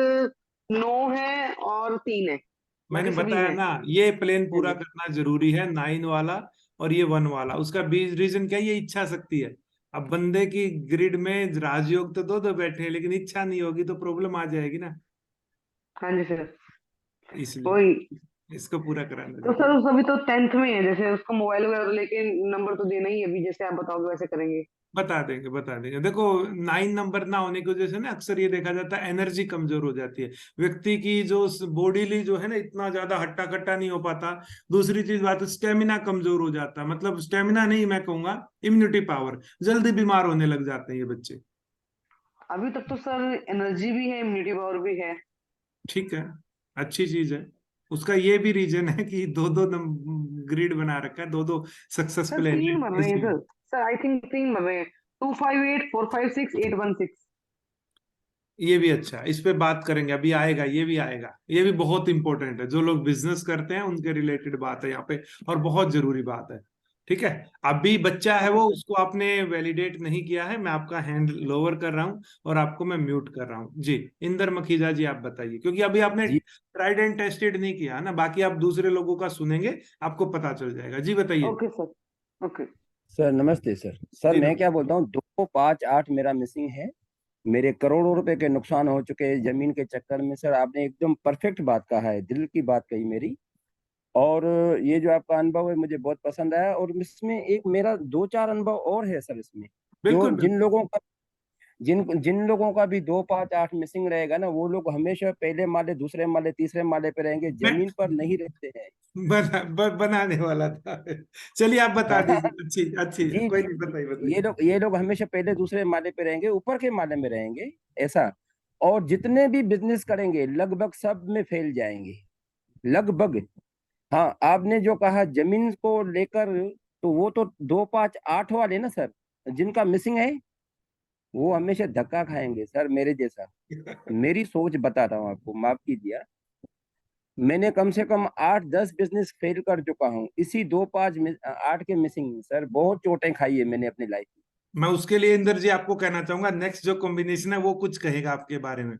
Speaker 8: 9 है और 3 है,
Speaker 1: मैंने
Speaker 8: बाकी सभी
Speaker 1: बताया
Speaker 8: हैं।
Speaker 1: ना, ये प्लेन
Speaker 8: हाँ
Speaker 1: पूरा
Speaker 8: जी।
Speaker 1: करना जरूरी है, 9 वाला और ये 1 वाला। उसका रीजन क्या है? ये इच्छा शक्ति है। अब बंदे की ग्रिड में राजयोग तो दो दो बैठे हैं, लेकिन इच्छा नहीं होगी तो प्रॉब्लम आ जाएगी ना,
Speaker 8: हाँ जी सर।
Speaker 1: इसलिए
Speaker 8: वही।
Speaker 1: इसको पूरा कराना
Speaker 8: तो
Speaker 1: जरूरी
Speaker 8: सर
Speaker 1: है।
Speaker 8: उस अभी तो 10th में है, जैसे उसको मोबाइल वगैरह तो लेके नंबर तो देना ही है, अभी जैसे आप बताओगे वैसे करेंगे।
Speaker 1: बता देंगे, बता देंगे। देखो 9 नंबर ना होने की वजह से ना अक्सर ये देखा जाता है एनर्जी कमजोर हो जाती है व्यक्ति की, जो बॉडीली जो है ना इतना ज्यादा हट्टा कट्टा नहीं हो पाता। दूसरी चीज बात, स्टेमिना कमजोर हो जाता है, मतलब स्टेमिना नहीं, मैं कहूंगा इम्यूनिटी पावर, जल्दी बीमार होने लग जाते हैं ये बच्चे।
Speaker 8: अभी तक तो सर एनर्जी भी है, इम्यूनिटी पावर भी है।
Speaker 1: ठीक है, अच्छी चीज है। उसका ये भी रीजन है कि दो दो ग्रिड बना रखा है, दो दो सक्सेस
Speaker 8: सर
Speaker 1: प्लान
Speaker 8: 3
Speaker 1: है,
Speaker 8: बन रहे हैं
Speaker 1: इसलिए।
Speaker 8: सर। सर आई थिंक 3 बन रहे हैं, 258 456 816।
Speaker 1: ये भी अच्छा है, इस पे बात करेंगे, अभी आएगा, ये भी आएगा। ये भी बहुत इंपॉर्टेंट है, जो लोग बिजनेस करते हैं उनके रिलेटेड बात है यहाँ पे, और बहुत जरूरी बात है। ठीक है, अभी बच्चा है
Speaker 8: ओके
Speaker 1: वो,
Speaker 8: सर।
Speaker 1: उसको आपने वैलिडेट नहीं किया है, मैं आपका हैंड लोअर कर रहा हूँ और आपको मैं म्यूट कर रहा हूँ। जी इंदर मखीजा जी आप बताइए, क्योंकि अभी आपने
Speaker 6: जी
Speaker 1: ट्राइड एंड टेस्टेड नहीं किया है ना, बाकी आप दूसरे लोगों का सुनेंगे, आपको पता चल जाएगा। जी बताइए।
Speaker 8: Okay sir. ओके।
Speaker 6: सर नमस्ते सर। सर
Speaker 1: जी
Speaker 6: मैं क्या बोलता हूँ, 258 मेरा मिसिंग है। मेरे करोड़ों रुपए के नुकसान हो चुके हैं जमीन के चक्कर में। सर आपने एकदम परफेक्ट बात कहा है, दिल की बात कही मेरी। और ये जो आपका अनुभव है मुझे बहुत पसंद आया। और इसमें एक मेरा दो चार अनुभव और है सर इसमें, जो
Speaker 1: बिल्कुल बिल्कुल।
Speaker 6: जिन लोगों का भी 258 मिसिंग रहेगा ना, वो लोग हमेशा पहले माले, दूसरे माले, तीसरे माले पे रहेंगे,
Speaker 1: मैं
Speaker 6: जमीन पर नहीं रहते हैं।
Speaker 1: बनाने वाला था। चलिए आप बता दीजिए, अच्छी अच्छी,
Speaker 6: जी
Speaker 1: कोई
Speaker 6: जी
Speaker 1: नहीं,
Speaker 6: जी।
Speaker 1: बताइए बताइए।
Speaker 6: ये लोग हमेशा पहले दूसरे माले पे रहेंगे, ऊपर के माले में रहेंगे, ऐसा। और जितने भी बिजनेस करेंगे लगभग सब में फेल जाएंगे, लगभग। हाँ, आपने जो कहा जमीन को लेकर, तो वो तो 258 वाले ना सर, जिनका मिसिंग है, वो हमेशा धक्का खाएंगे सर, मेरे जैसा। मेरी सोच बता रहा हूँ आपको, माफ कीजिए। मैंने कम से कम 8 10 बिजनेस फेल कर चुका हूँ इसी 2 5 8 के मिसिंग में सर। बहुत चोटें खाई है मैंने अपनी लाइफ
Speaker 1: मैं उसके लिए इंदर जी आपको कहना चाहूंगा, नेक्स्ट जो कॉम्बिनेशन है वो कुछ कहेगा आपके बारे में।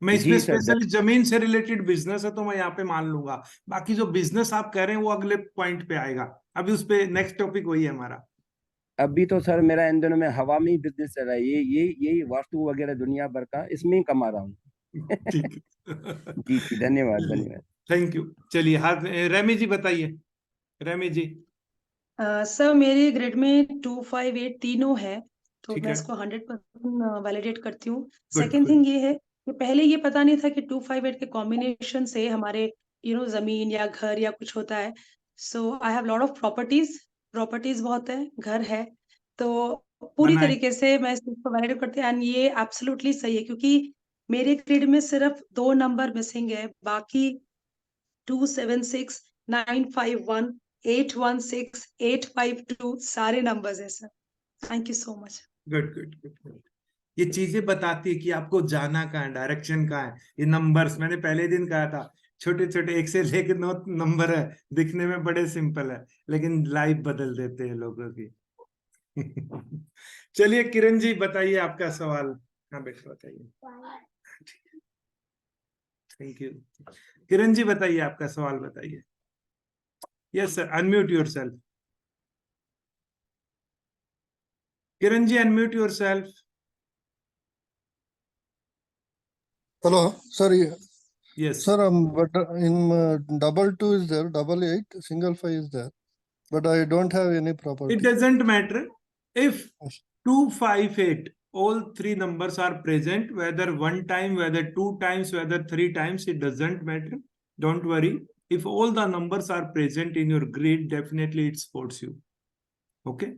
Speaker 1: मैं
Speaker 6: में।
Speaker 1: इस पे
Speaker 6: जी सर।
Speaker 1: स्पेशली जमीन से रिलेटेड बिजनेस है तो मैं यहाँ पे मान लूंगा, बाकी जो बिजनेस आप कह रहे हैं वो अगले पॉइंट पे आएगा। अभी उस पे नेक्स्ट टॉपिक वही है हमारा।
Speaker 6: अभी तो सर मेरा इन दिनों में हवा में ही बिजनेस चल रहा है, ये यही वास्तु वगैरह दुनिया भर का, इसमें ही कमा रहा हूँ।
Speaker 1: ठीक है।
Speaker 6: जी जी, धन्यवाद धन्यवाद।
Speaker 1: Thank you. चलिए हाथ रेमी जी बताइए, रेमी जी।
Speaker 9: सर मेरे ग्रिड में 258 तीनों है, तो
Speaker 1: ठीक
Speaker 9: मैं
Speaker 1: है,
Speaker 9: इसको 100% वैलिडेट करती हूँ।
Speaker 1: Good
Speaker 9: second
Speaker 1: good.
Speaker 9: थिंग ये है कि पहले ये पता नहीं था कि 258 के कॉम्बिनेशन से हमारे जमीन या घर या कुछ होता है। So I have lot of properties, properties बहुत है, घर है, तो पूरी
Speaker 1: बनाए।
Speaker 9: तरीके से मैं इस चीज को वैलिडेट करती हूँ। एंड ये एब्सोल्युटली सही है, क्योंकि मेरे ग्रिड में सिर्फ 2 नंबर मिसिंग है, बाकी 276 951 816 852 सारे नंबर्स है sir. Thank you so much.
Speaker 1: Good good good. ये चीजें बताती है कि आपको जाना कहाँ है, डायरेक्शन कहाँ है। ये नंबर्स मैंने पहले दिन कहा था, छोटे छोटे 1 से लेकर 9 नंबर है, दिखने में बड़े सिंपल है, लेकिन लाइफ बदल देते हैं लोगों की। चलिए किरण जी बताइए आपका सवाल। हाँ बेटा बताइए। Thank you. किरण जी बताइए आपका सवाल, बताइए। Yes sir, unmute yourself. Kiran ji unmute yourself.
Speaker 7: Hello, sorry.
Speaker 1: Yes.
Speaker 7: Sir, but in double 2 is there, double 8, single 5 is there, but I don't have any property.
Speaker 1: It doesn't matter. If
Speaker 7: Yes.
Speaker 1: 2, 5, 8, all three numbers are present, whether one time, whether two times, whether three times, it doesn't matter. Don't worry. If all the numbers are present in your grid, definitely it supports you. Okay?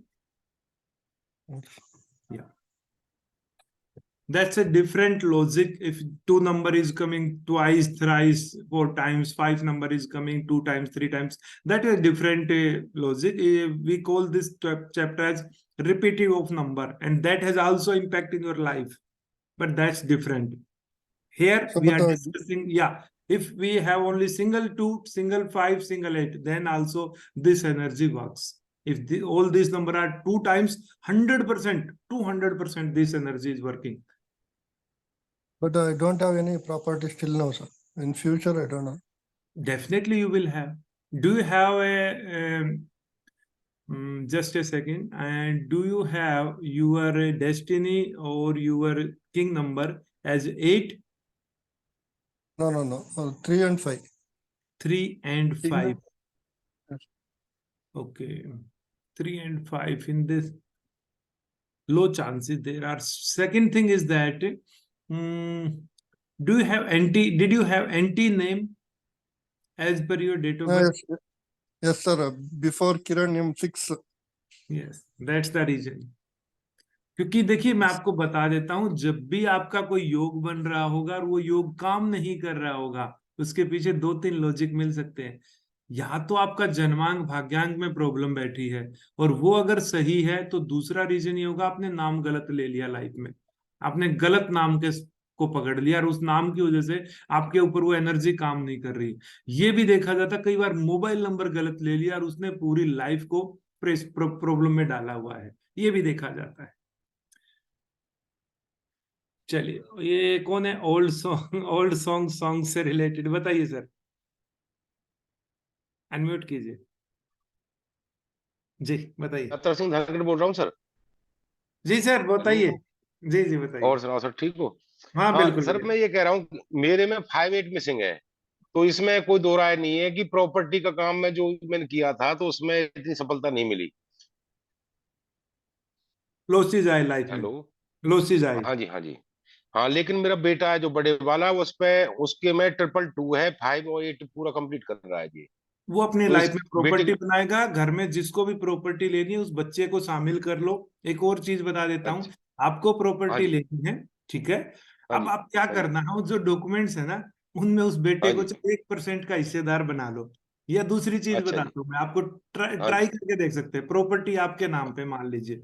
Speaker 1: Yeah. That's a different logic. If two number is coming twice, thrice, 4 times, 5 number is coming 2 times, 3 times, that is a different logic. We call this chapter as repetitive of number, and that has also impact in your life, but that's different. Here
Speaker 7: So,
Speaker 1: we are
Speaker 7: but,
Speaker 1: discussing, yeah, if we have only single 2, single 5, single 8, then also this energy works. If all these number are 2 times, 100%, 200% this energy is working.
Speaker 7: But I don't have any property still now, sir. In future, I don't know.
Speaker 1: Definitely you will have. Do you have a just a second, and do you have your destiny or your king number as 8?
Speaker 7: No. 3 and 5.
Speaker 1: 3 and 5.
Speaker 7: Yes.
Speaker 1: Okay. 3 and 5 in this low chances there are. Second thing is that do you have did you have name as per your date of birth?
Speaker 7: Yes, sir. Before Kiran M6.
Speaker 1: Yes, that's the reason. क्योंकि देखिए मैं आपको बता देता हूं, जब भी आपका कोई योग बन रहा होगा और वो योग काम नहीं कर रहा होगा, उसके पीछे 2-3 लॉजिक मिल सकते हैं। या तो आपका जन्मांक भाग्यांक में प्रॉब्लम बैठी है, और वो अगर सही है तो दूसरा रीजन ये होगा आपने नाम गलत ले लिया लाइफ में, आपने गलत नाम को पकड़ लिया और उस नाम की वजह से आपके ऊपर वो एनर्जी काम नहीं कर रही। ये भी देखा जाता, कई बार मोबाइल नंबर गलत ले लिया और उसने पूरी लाइफ को प्रॉब्लम में डाला हुआ है, ये भी देखा जाता है। चलिए, ये कौन है? ओल्ड सॉन्ग से रिलेटेड बताइए सर, अनम्यूट कीजिए जी, बताइए।
Speaker 10: अतर सिंह धारगढ़ बोल रहा हूँ सर।
Speaker 1: जी सर बताइए। जी बताइए।
Speaker 10: और सुनाओ सर, ठीक हो?
Speaker 1: हाँ बिल्कुल
Speaker 10: सर, मैं ये कह रहा हूँ मेरे में 5-8 मिसिंग है, तो इसमें कोई दो राय नहीं है कि प्रॉपर्टी का काम में जो मैंने किया था तो उसमें इतनी सफलता नहीं मिली।
Speaker 1: लॉसेज आए लाइफ में।
Speaker 10: हेलो,
Speaker 1: लॉसेज आए।
Speaker 10: हाँ जी। हाँ, लेकिन मेरा बेटा है जो बड़े वाला, उस पे उसके में 222 है, 5 और 8 पूरा कंप्लीट कर रहा है जी।
Speaker 1: वो अपनी
Speaker 10: तो
Speaker 1: लाइफ
Speaker 10: इस
Speaker 1: में प्रॉपर्टी
Speaker 10: बेटे
Speaker 1: बनाएगा, घर में जिसको भी प्रॉपर्टी लेनी है उस बच्चे को शामिल कर लो। एक और चीज बता देता हूँ, आपको
Speaker 10: हाँ
Speaker 1: प्रॉपर्टी
Speaker 10: जी,
Speaker 1: लेनी है, ठीक है?
Speaker 10: हाँ
Speaker 1: अब
Speaker 10: जी,
Speaker 1: आप क्या
Speaker 10: हाँ जी,
Speaker 1: करना है, वो जो डॉक्यूमेंट्स है ना, उनमें उस बेटे
Speaker 10: हाँ
Speaker 1: को
Speaker 10: जी।
Speaker 1: चाहे 1% का हिस्सेदार बना लो। या दूसरी चीज
Speaker 10: अच्छा जी,
Speaker 1: बताता हूँ मैं आपको,
Speaker 10: हाँ
Speaker 1: ट्राई
Speaker 10: जी,
Speaker 1: करके देख सकते हैं। प्रॉपर्टी आपके नाम पे मान लीजिए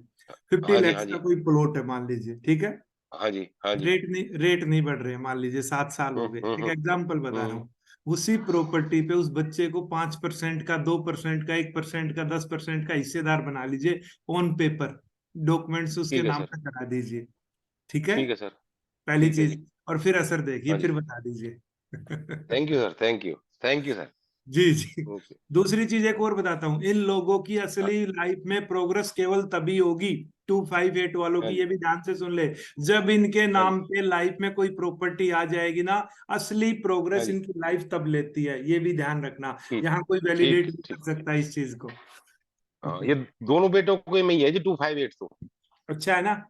Speaker 1: 50
Speaker 10: हाँ जी,
Speaker 1: लाख
Speaker 10: हाँ
Speaker 1: का
Speaker 10: जी,
Speaker 1: कोई प्लॉट है मान लीजिए, ठीक है?
Speaker 10: हाँ जी, हाँ जी।
Speaker 1: रेट नहीं बढ़ रहे, मान लीजिए 7 साल हो गए, एक एग्जाम्पल बता रहा हूँ। उसी प्रॉपर्टी पे उस बच्चे को 5% का, 2% का, 1% का, 10% का हिस्सेदार बना लीजिए ऑन पेपर, डॉक्यूमेंट्स उसके
Speaker 10: ठीक है
Speaker 1: नाम
Speaker 10: सर,
Speaker 1: पे करा दीजिए, ठीक है?
Speaker 10: ठीक है सर,
Speaker 1: पहली
Speaker 10: ठीक है
Speaker 1: चीज।
Speaker 10: जी,
Speaker 1: और फिर असर देखिए,
Speaker 10: हाँ जी।
Speaker 1: फिर बता दीजिए।
Speaker 10: Thank you sir, thank you sir.
Speaker 1: जी।
Speaker 10: ओके।
Speaker 1: दूसरी चीज एक और बताता हूँ, इन लोगों की
Speaker 10: हाँ
Speaker 1: असली लाइफ में प्रोग्रेस केवल तभी होगी, 258 वालों
Speaker 10: हाँ
Speaker 1: की,
Speaker 10: जी,
Speaker 1: ये भी ध्यान से सुन ले, जब इनके
Speaker 10: हाँ
Speaker 1: नाम
Speaker 10: जी,
Speaker 1: पे लाइफ में कोई प्रॉपर्टी आ जाएगी ना, असली
Speaker 10: हाँ
Speaker 1: प्रोग्रेस
Speaker 10: जी।
Speaker 1: इनकी लाइफ तब लेती है, ये भी ध्यान रखना।
Speaker 10: ठीक,
Speaker 1: यहाँ कोई वैलिडेट नहीं कर सकता इस चीज को।
Speaker 10: हाँ, ये दोनों बेटों को में ही है जी 258 तो।
Speaker 1: अच्छा है ना?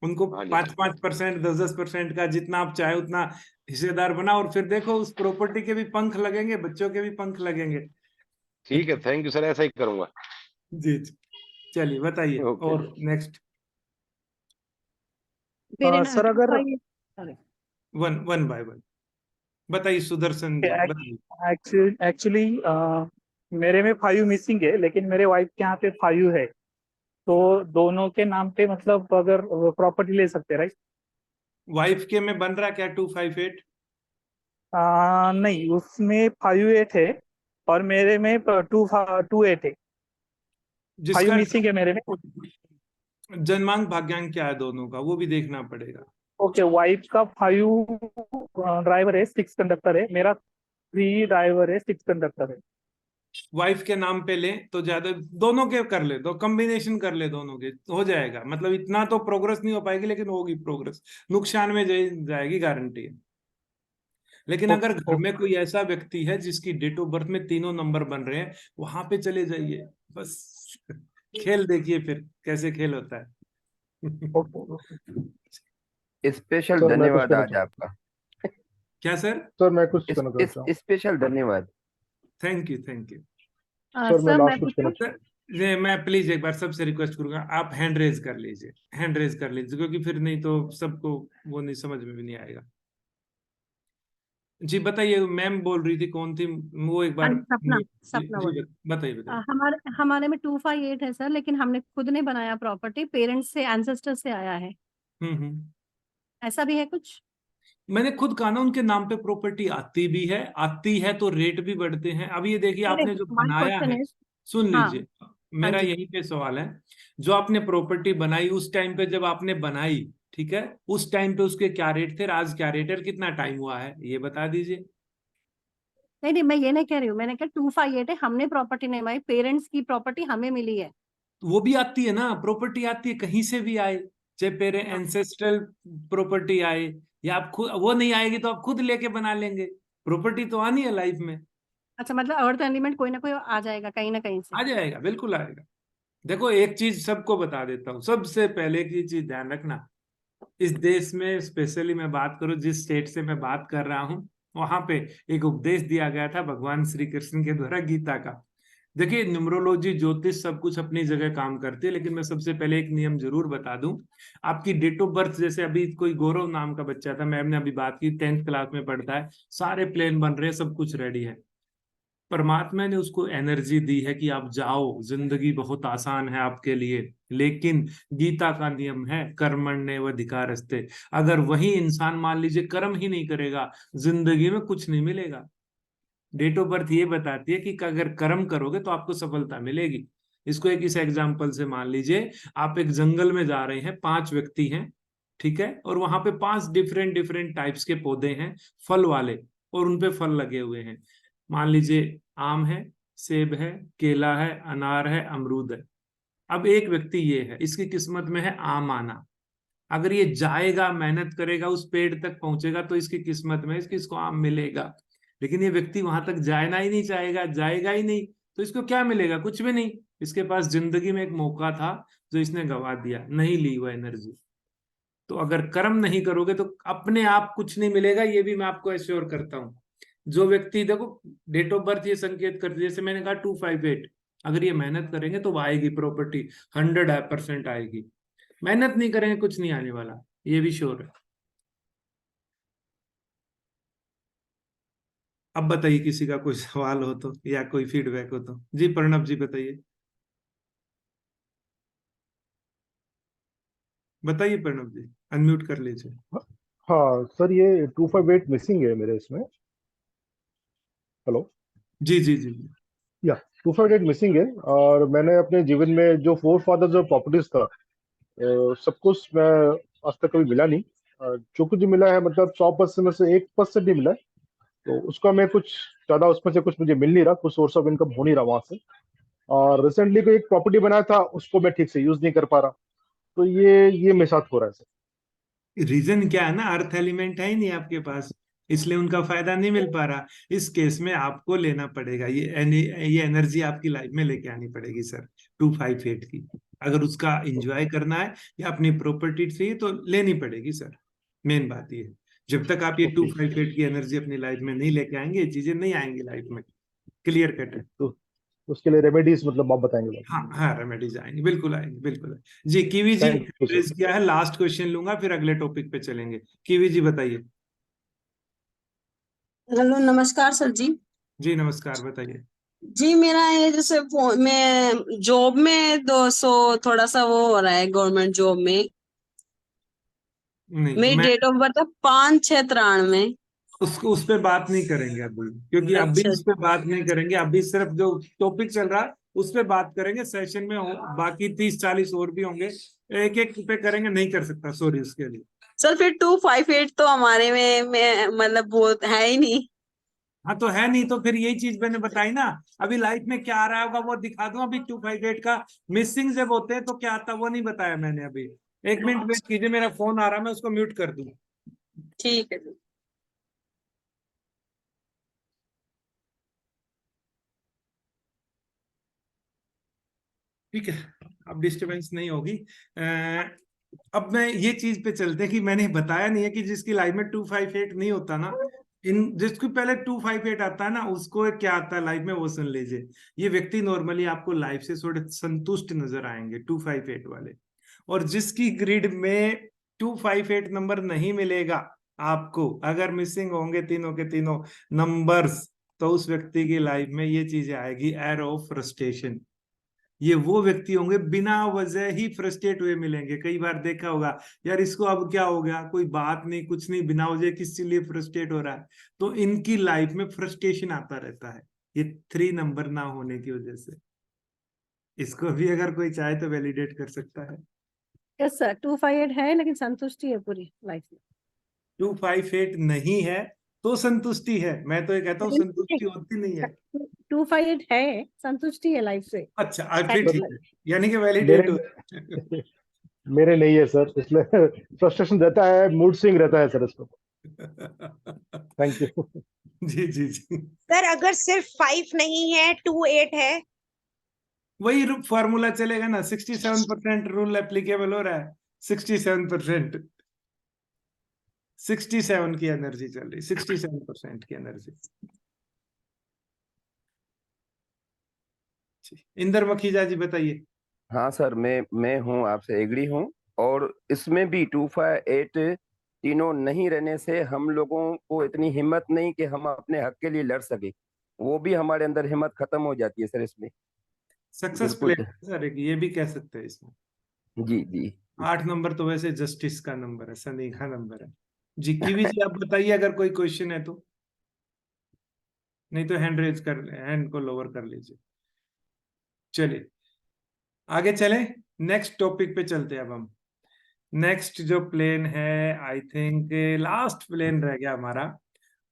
Speaker 1: उनको
Speaker 10: हाँ जी, हाँ जी।
Speaker 1: 5% 10% का, जितना आप चाहे उतना हिस्सेदार बना, और फिर देखो उस प्रॉपर्टी के भी पंख लगेंगे, बच्चों के भी पंख लगेंगे।
Speaker 10: ठीक है, थैंक यू सर, ऐसा ही करूंगा।
Speaker 1: जी। चलिए बताइए
Speaker 10: ओके
Speaker 1: और
Speaker 10: जी।
Speaker 1: नेक्स्ट।
Speaker 2: सर अगर
Speaker 1: वन बाय वन बताइए, सुदर्शन जी बताइए।
Speaker 11: एक्चुअली मेरे में 5 मिसिंग है, लेकिन मेरे वाइफ के यहाँ पे 5 है, तो दोनों के नाम पे मतलब अगर प्रॉपर्टी ले सकते, राइट?
Speaker 1: वाइफ के में बन रहा क्या 258?
Speaker 11: नहीं, उसमें 5-8 है और मेरे में 2-8 है। 5
Speaker 1: जिसका
Speaker 11: मिसिंग है मेरे में।
Speaker 1: जन्मांक भाग्यांक क्या है दोनों का, वो भी देखना पड़ेगा।
Speaker 11: ओके, वाइफ का 5 ड्राइवर है, 6 कंडक्टर है, मेरा 3 ड्राइवर है, 6 कंडक्टर है।
Speaker 1: वाइफ के नाम पे ले तो ज्यादा, दोनों के कर ले, दो कॉम्बिनेशन कर ले, दोनों के हो जाएगा। मतलब इतना तो प्रोग्रेस नहीं हो पाएगी, लेकिन होगी प्रोग्रेस, नुकसान में जाएगी, गारंटी है। लेकिन अगर घर में कोई ऐसा व्यक्ति है जिसकी डेट ऑफ बर्थ में तीनों नंबर बन रहे हैं, वहां पे चले जाइए, बस खेल देखिए फिर कैसे खेल होता है।
Speaker 6: स्पेशल
Speaker 4: सर मैं कुछ
Speaker 6: धन्यवाद
Speaker 4: कहना
Speaker 6: आज आपका।
Speaker 1: क्या सर?
Speaker 4: सर मैं कुछ कहना चाहता हूँ।
Speaker 6: स्पेशल धन्यवाद।
Speaker 1: Thank you, thank you.
Speaker 4: Sir मैं
Speaker 2: सर मैं
Speaker 4: लास्ट कुछ कहना
Speaker 2: पूछूं?
Speaker 1: ये मैं प्लीज एक बार सबसे रिक्वेस्ट करूंगा, आप हैंड रेज कर लीजिए, हैंड रेज कर लीजिए, क्योंकि फिर नहीं तो सबको वो नहीं समझ में भी नहीं आएगा। जी बताइए, मैम बोल रही थी, कौन थी वो? एक बार
Speaker 2: सपना,
Speaker 1: जी
Speaker 2: सपना
Speaker 1: जी बताइए बताइए।
Speaker 2: हमारे में 258 है सर, लेकिन हमने खुद नहीं बनाया प्रॉपर्टी, पेरेंट्स से, एंसेस्टर से आया है। ऐसा भी है कुछ?
Speaker 1: मैंने खुद कहा ना, उनके नाम पे प्रॉपर्टी आती है तो रेट भी बढ़ते हैं। अब ये देखिए, आपने जो
Speaker 2: माय
Speaker 1: बनाया
Speaker 2: क्वेश्चन
Speaker 1: है,
Speaker 2: इज,
Speaker 1: सुन
Speaker 2: हाँ
Speaker 1: लीजिए,
Speaker 2: हाँ
Speaker 1: मेरा
Speaker 2: जी,
Speaker 1: यही पे सवाल है। जो आपने प्रॉपर्टी बनाई, उस टाइम पे जब आपने बनाई, ठीक है, उस टाइम पे उसके क्या रेट थे, आज क्या रेट है, और कितना टाइम हुआ है, ये बता दीजिए।
Speaker 2: नहीं नहीं, मैं ये नहीं कह रही हूँ, मैंने कहा 258 है, हमने प्रॉपर्टी नहीं बनाई, पेरेंट्स की प्रॉपर्टी हमें मिली है।
Speaker 1: वो भी आती है ना, प्रॉपर्टी आती है कहीं से भी आए, चाहे पेरे एंसेस्ट्रल प्रॉपर्टी आए, या आप खुद, वो नहीं आएगी तो आप खुद लेके बना लेंगे। प्रॉपर्टी तो आनी है लाइफ में।
Speaker 2: अच्छा, मतलब अर्थ एलिमेंट कोई ना कोई आ जाएगा कहीं ना कहीं से।
Speaker 1: आ जाएगा, बिल्कुल आएगा। देखो, एक चीज सबको बता देता हूँ, सबसे पहले की चीज ध्यान रखना, इस देश में स्पेशली मैं बात करूं, जिस स्टेट से मैं बात कर रहा हूं, वहां पे एक उपदेश दिया गया था भगवान श्री कृष्ण के द्वारा, गीता का। देखिए, न्यूमरोलॉजी, ज्योतिष, सब कुछ अपनी जगह काम करती है, लेकिन मैं सबसे पहले एक नियम जरूर बता दूं। आपकी डेट ऑफ बर्थ, जैसे अभी कोई गौरव नाम का बच्चा था, मैम ने अभी बात की, 10th क्लास में पढ़ता है, सारे प्लान बन रहे हैं, सब कुछ रेडी है। परमात्मा ने उसको एनर्जी दी है कि आप जाओ, जिंदगी बहुत आसान है आपके लिए, लेकिन गीता का नियम है कर्मण्येवाधिकारस्ते। अगर वही इंसान मान लीजिए कर्म ही नहीं करेगा, जिंदगी में कुछ नहीं मिलेगा। डेट ऑफ बर्थ ये बताती है कि अगर कर्म करोगे तो आपको सफलता मिलेगी। इसको एक इस एग्जाम्पल से मान लीजिए, आप एक जंगल में जा रहे हैं, 5 व्यक्ति हैं, ठीक है, और वहां पे 5 डिफरेंट डिफरेंट टाइप्स के पौधे हैं, फल वाले, और उनपे फल लगे हुए हैं। मान लीजिए आम है, सेब है, केला है, अनार है, अमरूद है। अब एक व्यक्ति ये है, इसकी किस्मत में है आम आना। अगर ये जाएगा, मेहनत करेगा, उस पेड़ तक पहुंचेगा, तो इसकी किस्मत में इसको आम मिलेगा। लेकिन ये व्यक्ति वहां तक जाना ही नहीं चाहेगा, जाएगा ही नहीं, तो इसको क्या मिलेगा? कुछ भी नहीं। इसके पास जिंदगी में एक मौका था जो इसने गवा दिया, नहीं ली वो एनर्जी। तो अगर कर्म नहीं करोगे तो अपने आप कुछ नहीं मिलेगा, ये भी मैं आपको एश्योर करता हूँ। जो व्यक्ति, देखो, डेट ऑफ बर्थ ये संकेत करती है, जैसे मैंने कहा 258, अगर ये मेहनत करेंगे तो आएगी प्रॉपर्टी, 100% आएगी। मेहनत नहीं करेंगे, कुछ नहीं आने वाला, ये भी श्योर है। अब बताइए, किसी का कोई सवाल हो तो, या कोई फीडबैक हो तो। जी प्रणब जी बताइए, बताइए प्रणब जी, अनम्यूट कर लीजिए।
Speaker 4: हाँ सर, ये 258 मिसिंग है मेरे इसमें। हेलो।
Speaker 1: जी जी जी।
Speaker 4: या 258 मिसिंग है, और मैंने अपने जीवन में जो फोर फादर जो प्रॉपर्टीज था, सब कुछ मैं आज तक कभी मिला नहीं। जो कुछ मिला है, मतलब 100% में से 1% नहीं मिला है। तो उसका मैं कुछ ज्यादा, उसमें से कुछ मुझे मिल नहीं रहा, कुछ सोर्स ऑफ इनकम हो नहीं रहा वहां से। और रिसेंटली कोई एक प्रॉपर्टी बनाया था, उसको मैं ठीक से यूज नहीं कर पा रहा। तो ये मेरे साथ हो रहा है सर।
Speaker 1: रीजन क्या है ना, अर्थ एलिमेंट है ही नहीं आपके पास, इसलिए उनका फायदा नहीं मिल पा रहा। इस केस में आपको लेना पड़ेगा, ये एनर्जी आपकी लाइफ में लेके आनी पड़ेगी सर, 258 की। अगर उसका एंजॉय करना है या अपनी प्रॉपर्टी चाहिए तो लेनी पड़ेगी सर। मेन बात ये है, जब तक आप ये 258 की एनर्जी अपनी लाइफ में नहीं लेके आएंगे, ये चीजें नहीं आएंगी लाइफ में। क्लियर कट है।
Speaker 4: तो उसके लिए रेमेडीज मतलब आप बताएंगे?
Speaker 1: हाँ हाँ, रेमेडीज आएंगी, बिल्कुल आएंगी, बिल्कुल आएंगी। जी कीवी जी
Speaker 4: थैंक यू
Speaker 1: रेज
Speaker 4: सर।
Speaker 1: किया है, लास्ट क्वेश्चन लूंगा, फिर अगले टॉपिक पे चलेंगे। कीवी जी बताइए।
Speaker 12: हेलो, नमस्कार सर जी।
Speaker 1: जी नमस्कार, बताइए।
Speaker 12: जी मेरा ये जैसे मैं जॉब में 200 थोड़ा सा वो हो रहा है, गवर्नमेंट जॉब में।
Speaker 1: नहीं,
Speaker 12: मेरी
Speaker 1: मैं
Speaker 12: डेट ऑफ बर्थ है 5/6/93।
Speaker 1: उसको उस पे बात नहीं करेंगे अभी, क्योंकि अभी
Speaker 12: अच्छा।
Speaker 1: इस पे बात नहीं करेंगे। अभी सिर्फ जो टॉपिक चल रहा है उस पे बात करेंगे सेशन में। बाकी 30-40 और भी होंगे, एक एक पे करेंगे, नहीं कर सकता, सॉरी उसके लिए।
Speaker 12: सर फिर 258 तो हमारे में मतलब वो है ही नहीं।
Speaker 1: हाँ तो है नहीं, तो फिर यही चीज मैंने बताई ना। अभी लाइफ में क्या आ रहा होगा वो दिखा दूं। अभी 258 का मिसिंग जब होते हैं तो क्या आता है वो नहीं बताया मैंने अभी। 1 मिनट वेट कीजिए, मेरा फोन आ रहा है, मैं उसको म्यूट कर दूं।
Speaker 12: ठीक है जी।
Speaker 1: ठीक है, अब डिस्टरबेंस नहीं होगी। अब मैं ये चीज पे चलते हैं कि मैंने बताया नहीं है कि जिसकी लाइफ में 258 नहीं होता ना, जिसको पहले 258 आता है ना, उसको क्या आता है लाइफ में, वो सुन लीजिए। ये व्यक्ति नॉर्मली आपको लाइफ से थोड़े संतुष्ट नजर आएंगे 258 वाले। और जिसकी ग्रिड में 258 नंबर नहीं मिलेगा आपको, अगर मिसिंग होंगे तीनों के तीनों नंबर्स, तो उस व्यक्ति की लाइफ में ये चीजें आएगी, एरो ऑफ फ्रस्ट्रेशन। ये वो व्यक्ति होंगे बिना वजह ही फ्रस्ट्रेट हुए मिलेंगे। कई बार देखा होगा, यार इसको अब क्या हो गया, कोई बात नहीं, कुछ नहीं, बिना वजह किस लिए फ्रस्ट्रेट हो रहा है। तो इनकी लाइफ में फ्रस्ट्रेशन आता रहता है, ये 3 नंबर ना होने की वजह से। इसको भी अगर कोई चाहे तो वैलिडेट कर सकता है।
Speaker 2: यस सर, 258 है लेकिन संतुष्टि है पूरी लाइफ में।
Speaker 1: 258 नहीं है तो संतुष्टि है, मैं तो ये कहता हूँ संतुष्टि होती नहीं है।
Speaker 2: 258 है, संतुष्टि है लाइफ से।
Speaker 1: अच्छा फिर ठीक है, यानी कि वैलिडेट हो।
Speaker 4: मेरे नहीं है सर, इसलिए फ्रस्ट्रेशन रहता है, मूड स्विंग रहता है सर इसको। Thank you.
Speaker 1: जी जी जी।
Speaker 13: सर अगर सिर्फ 5 नहीं है, 2-8 है,
Speaker 1: वही फॉर्मूला चलेगा ना, 67% रूल एप्लीकेबल हो रहा है। 67%, 67 की एनर्जी चल रही, 67% की एनर्जी। इंदर मखीजा जी बताइए।
Speaker 6: हाँ सर, मैं हूँ, आपसे एग्री हूँ। और इसमें भी 258 तीनों नहीं रहने से हम लोगों को इतनी हिम्मत नहीं कि हम अपने हक के लिए लड़ सके, वो भी हमारे अंदर हिम्मत खत्म हो जाती है सर इसमें।
Speaker 1: सक्सेस प्लेन सर, ये भी कह सकते हैं इसमें।
Speaker 6: जी जी।
Speaker 1: 8 नंबर तो वैसे जस्टिस का नंबर है, सनीखा नंबर है जी। कीवी जी आप बताइए अगर कोई क्वेश्चन है तो, नहीं तो हैंड रेज कर, हैंड को लोअर कर लीजिए। चलिए आगे चले, नेक्स्ट टॉपिक पे चलते हैं अब हम। नेक्स्ट जो प्लेन है, आई थिंक लास्ट प्लेन रह गया हमारा,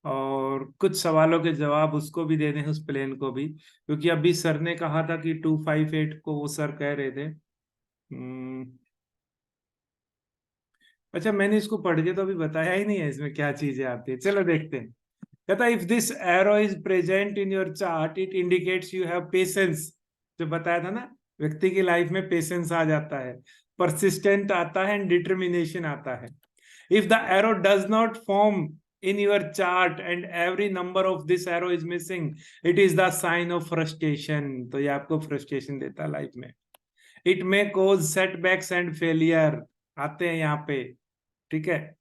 Speaker 1: और कुछ सवालों के जवाब उसको भी दे दें, उस प्लेन को भी, क्योंकि अभी सर ने कहा था कि 258 को वो सर कह रहे थे। अच्छा मैंने इसको पढ़ के तो अभी बताया ही नहीं है इसमें क्या चीजें आती है। चलो देखते हैं। कहता if this arrow is present in your chart it indicates you have patience. जो बताया था ना, व्यक्ति की लाइफ में पेशेंस आ जाता है, परसिस्टेंट आता है एंड डिटर्मिनेशन आता है। If the arrow does not form in your chart and every number of this arrow is missing, it is the sign of frustration। तो ये आपको frustration देता है लाइफ में। it may cause setbacks and failure, आते हैं यहाँ पे, ठीक है।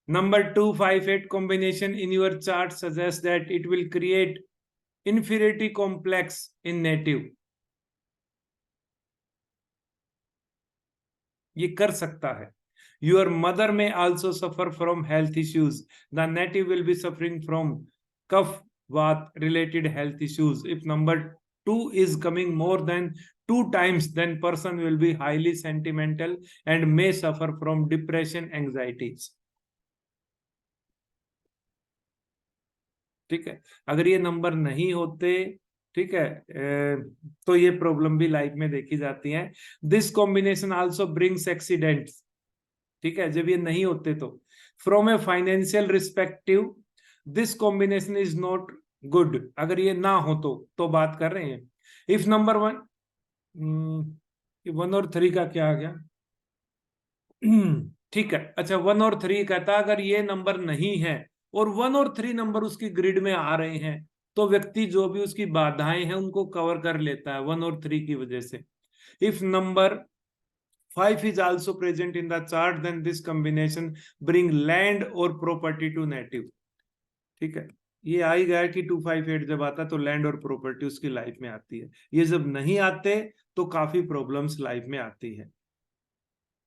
Speaker 1: Number 258 combination in your chart suggests that it will create inferiority complex in native। ये कर सकता है। Your mother may also suffer from health issues। The native will be suffering from cough, vat related health issues। If number 2 is coming more than 2 times, then person will be highly sentimental and may suffer from depression, anxieties। ठीक है, अगर ये number नहीं होते, ठीक है, तो ये प्रॉब्लम भी लाइफ में देखी जाती है। This combination also brings accidents, ठीक है, जब ये नहीं होते तो। From a financial respective this combination is not good. अगर ये ना हो तो बात कर रहे हैं। इफ नंबर 1 और 3 का क्या आ गया, ठीक है। अच्छा 1 और 3 कहता अगर ये नंबर नहीं है और 1 और 3 नंबर उसकी ग्रिड में आ रहे हैं, तो व्यक्ति जो भी उसकी बाधाएं हैं उनको कवर कर लेता है 1 और 3 की वजह से। If number 5 is also present in the chart, then this combination bring land or property to native। ठीक है, ये आ ही गया कि 258 जब आता तो लैंड और प्रॉपर्टी उसकी लाइफ में आती है। ये जब नहीं आते तो काफी प्रॉब्लम्स लाइफ में आती है।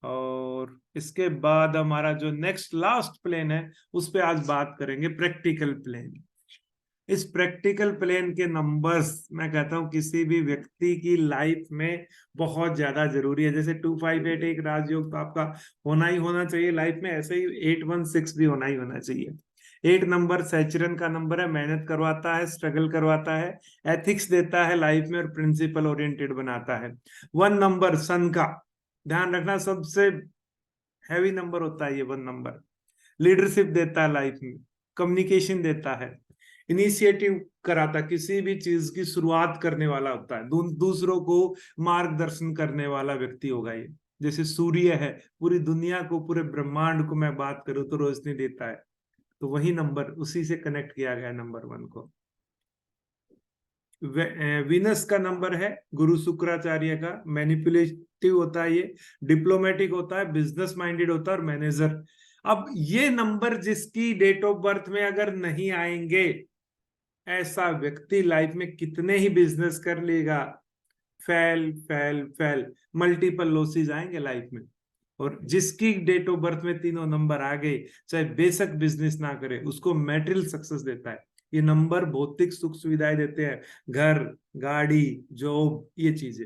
Speaker 1: और इसके बाद हमारा जो नेक्स्ट लास्ट प्लेन है उस पे आज बात करेंगे, प्रैक्टिकल प्लेन। इस प्रैक्टिकल प्लेन के नंबर्स मैं कहता हूं किसी भी व्यक्ति की लाइफ में बहुत ज्यादा जरूरी है। जैसे 258 एक राजयोग तो आपका होना ही होना चाहिए लाइफ में, ऐसे ही 816 भी होना ही होना चाहिए। 8 नंबर सैचुरन का नंबर है, मेहनत करवाता है, स्ट्रगल करवाता है, एथिक्स देता है लाइफ में और प्रिंसिपल ओरिएंटेड बनाता है। 1 नंबर सन का ध्यान रखना, सबसे हैवी नंबर होता है ये 1 नंबर। लीडरशिप देता है लाइफ में, कम्युनिकेशन देता है, इनिशिएटिव कराता, किसी भी चीज की शुरुआत करने वाला होता है, दूसरों को मार्गदर्शन करने वाला व्यक्ति होगा ये। जैसे सूर्य है, पूरी दुनिया को, पूरे ब्रह्मांड को मैं बात करूं तो रोशनी देता है, तो वही नंबर, उसी से कनेक्ट किया गया नंबर 1 को। वीनस का नंबर है गुरु शुक्राचार्य का, मैनिपुलेटिव होता है ये, डिप्लोमेटिक होता है, बिजनेस माइंडेड होता है और मैनेजर। अब ये नंबर जिसकी डेट ऑफ बर्थ में अगर नहीं आएंगे, ऐसा व्यक्ति लाइफ में कितने ही बिजनेस कर लेगा, fail fail fail, multiple losses आएंगे लाइफ में। और जिसकी डेट ऑफ बर्थ में तीनों नंबर आ गए, चाहे बेशक बिजनेस ना करे, उसको मैटेरियल सक्सेस देता है ये नंबर। भौतिक सुख सुविधाएं देते हैं, घर, गाड़ी, जॉब, ये चीजें।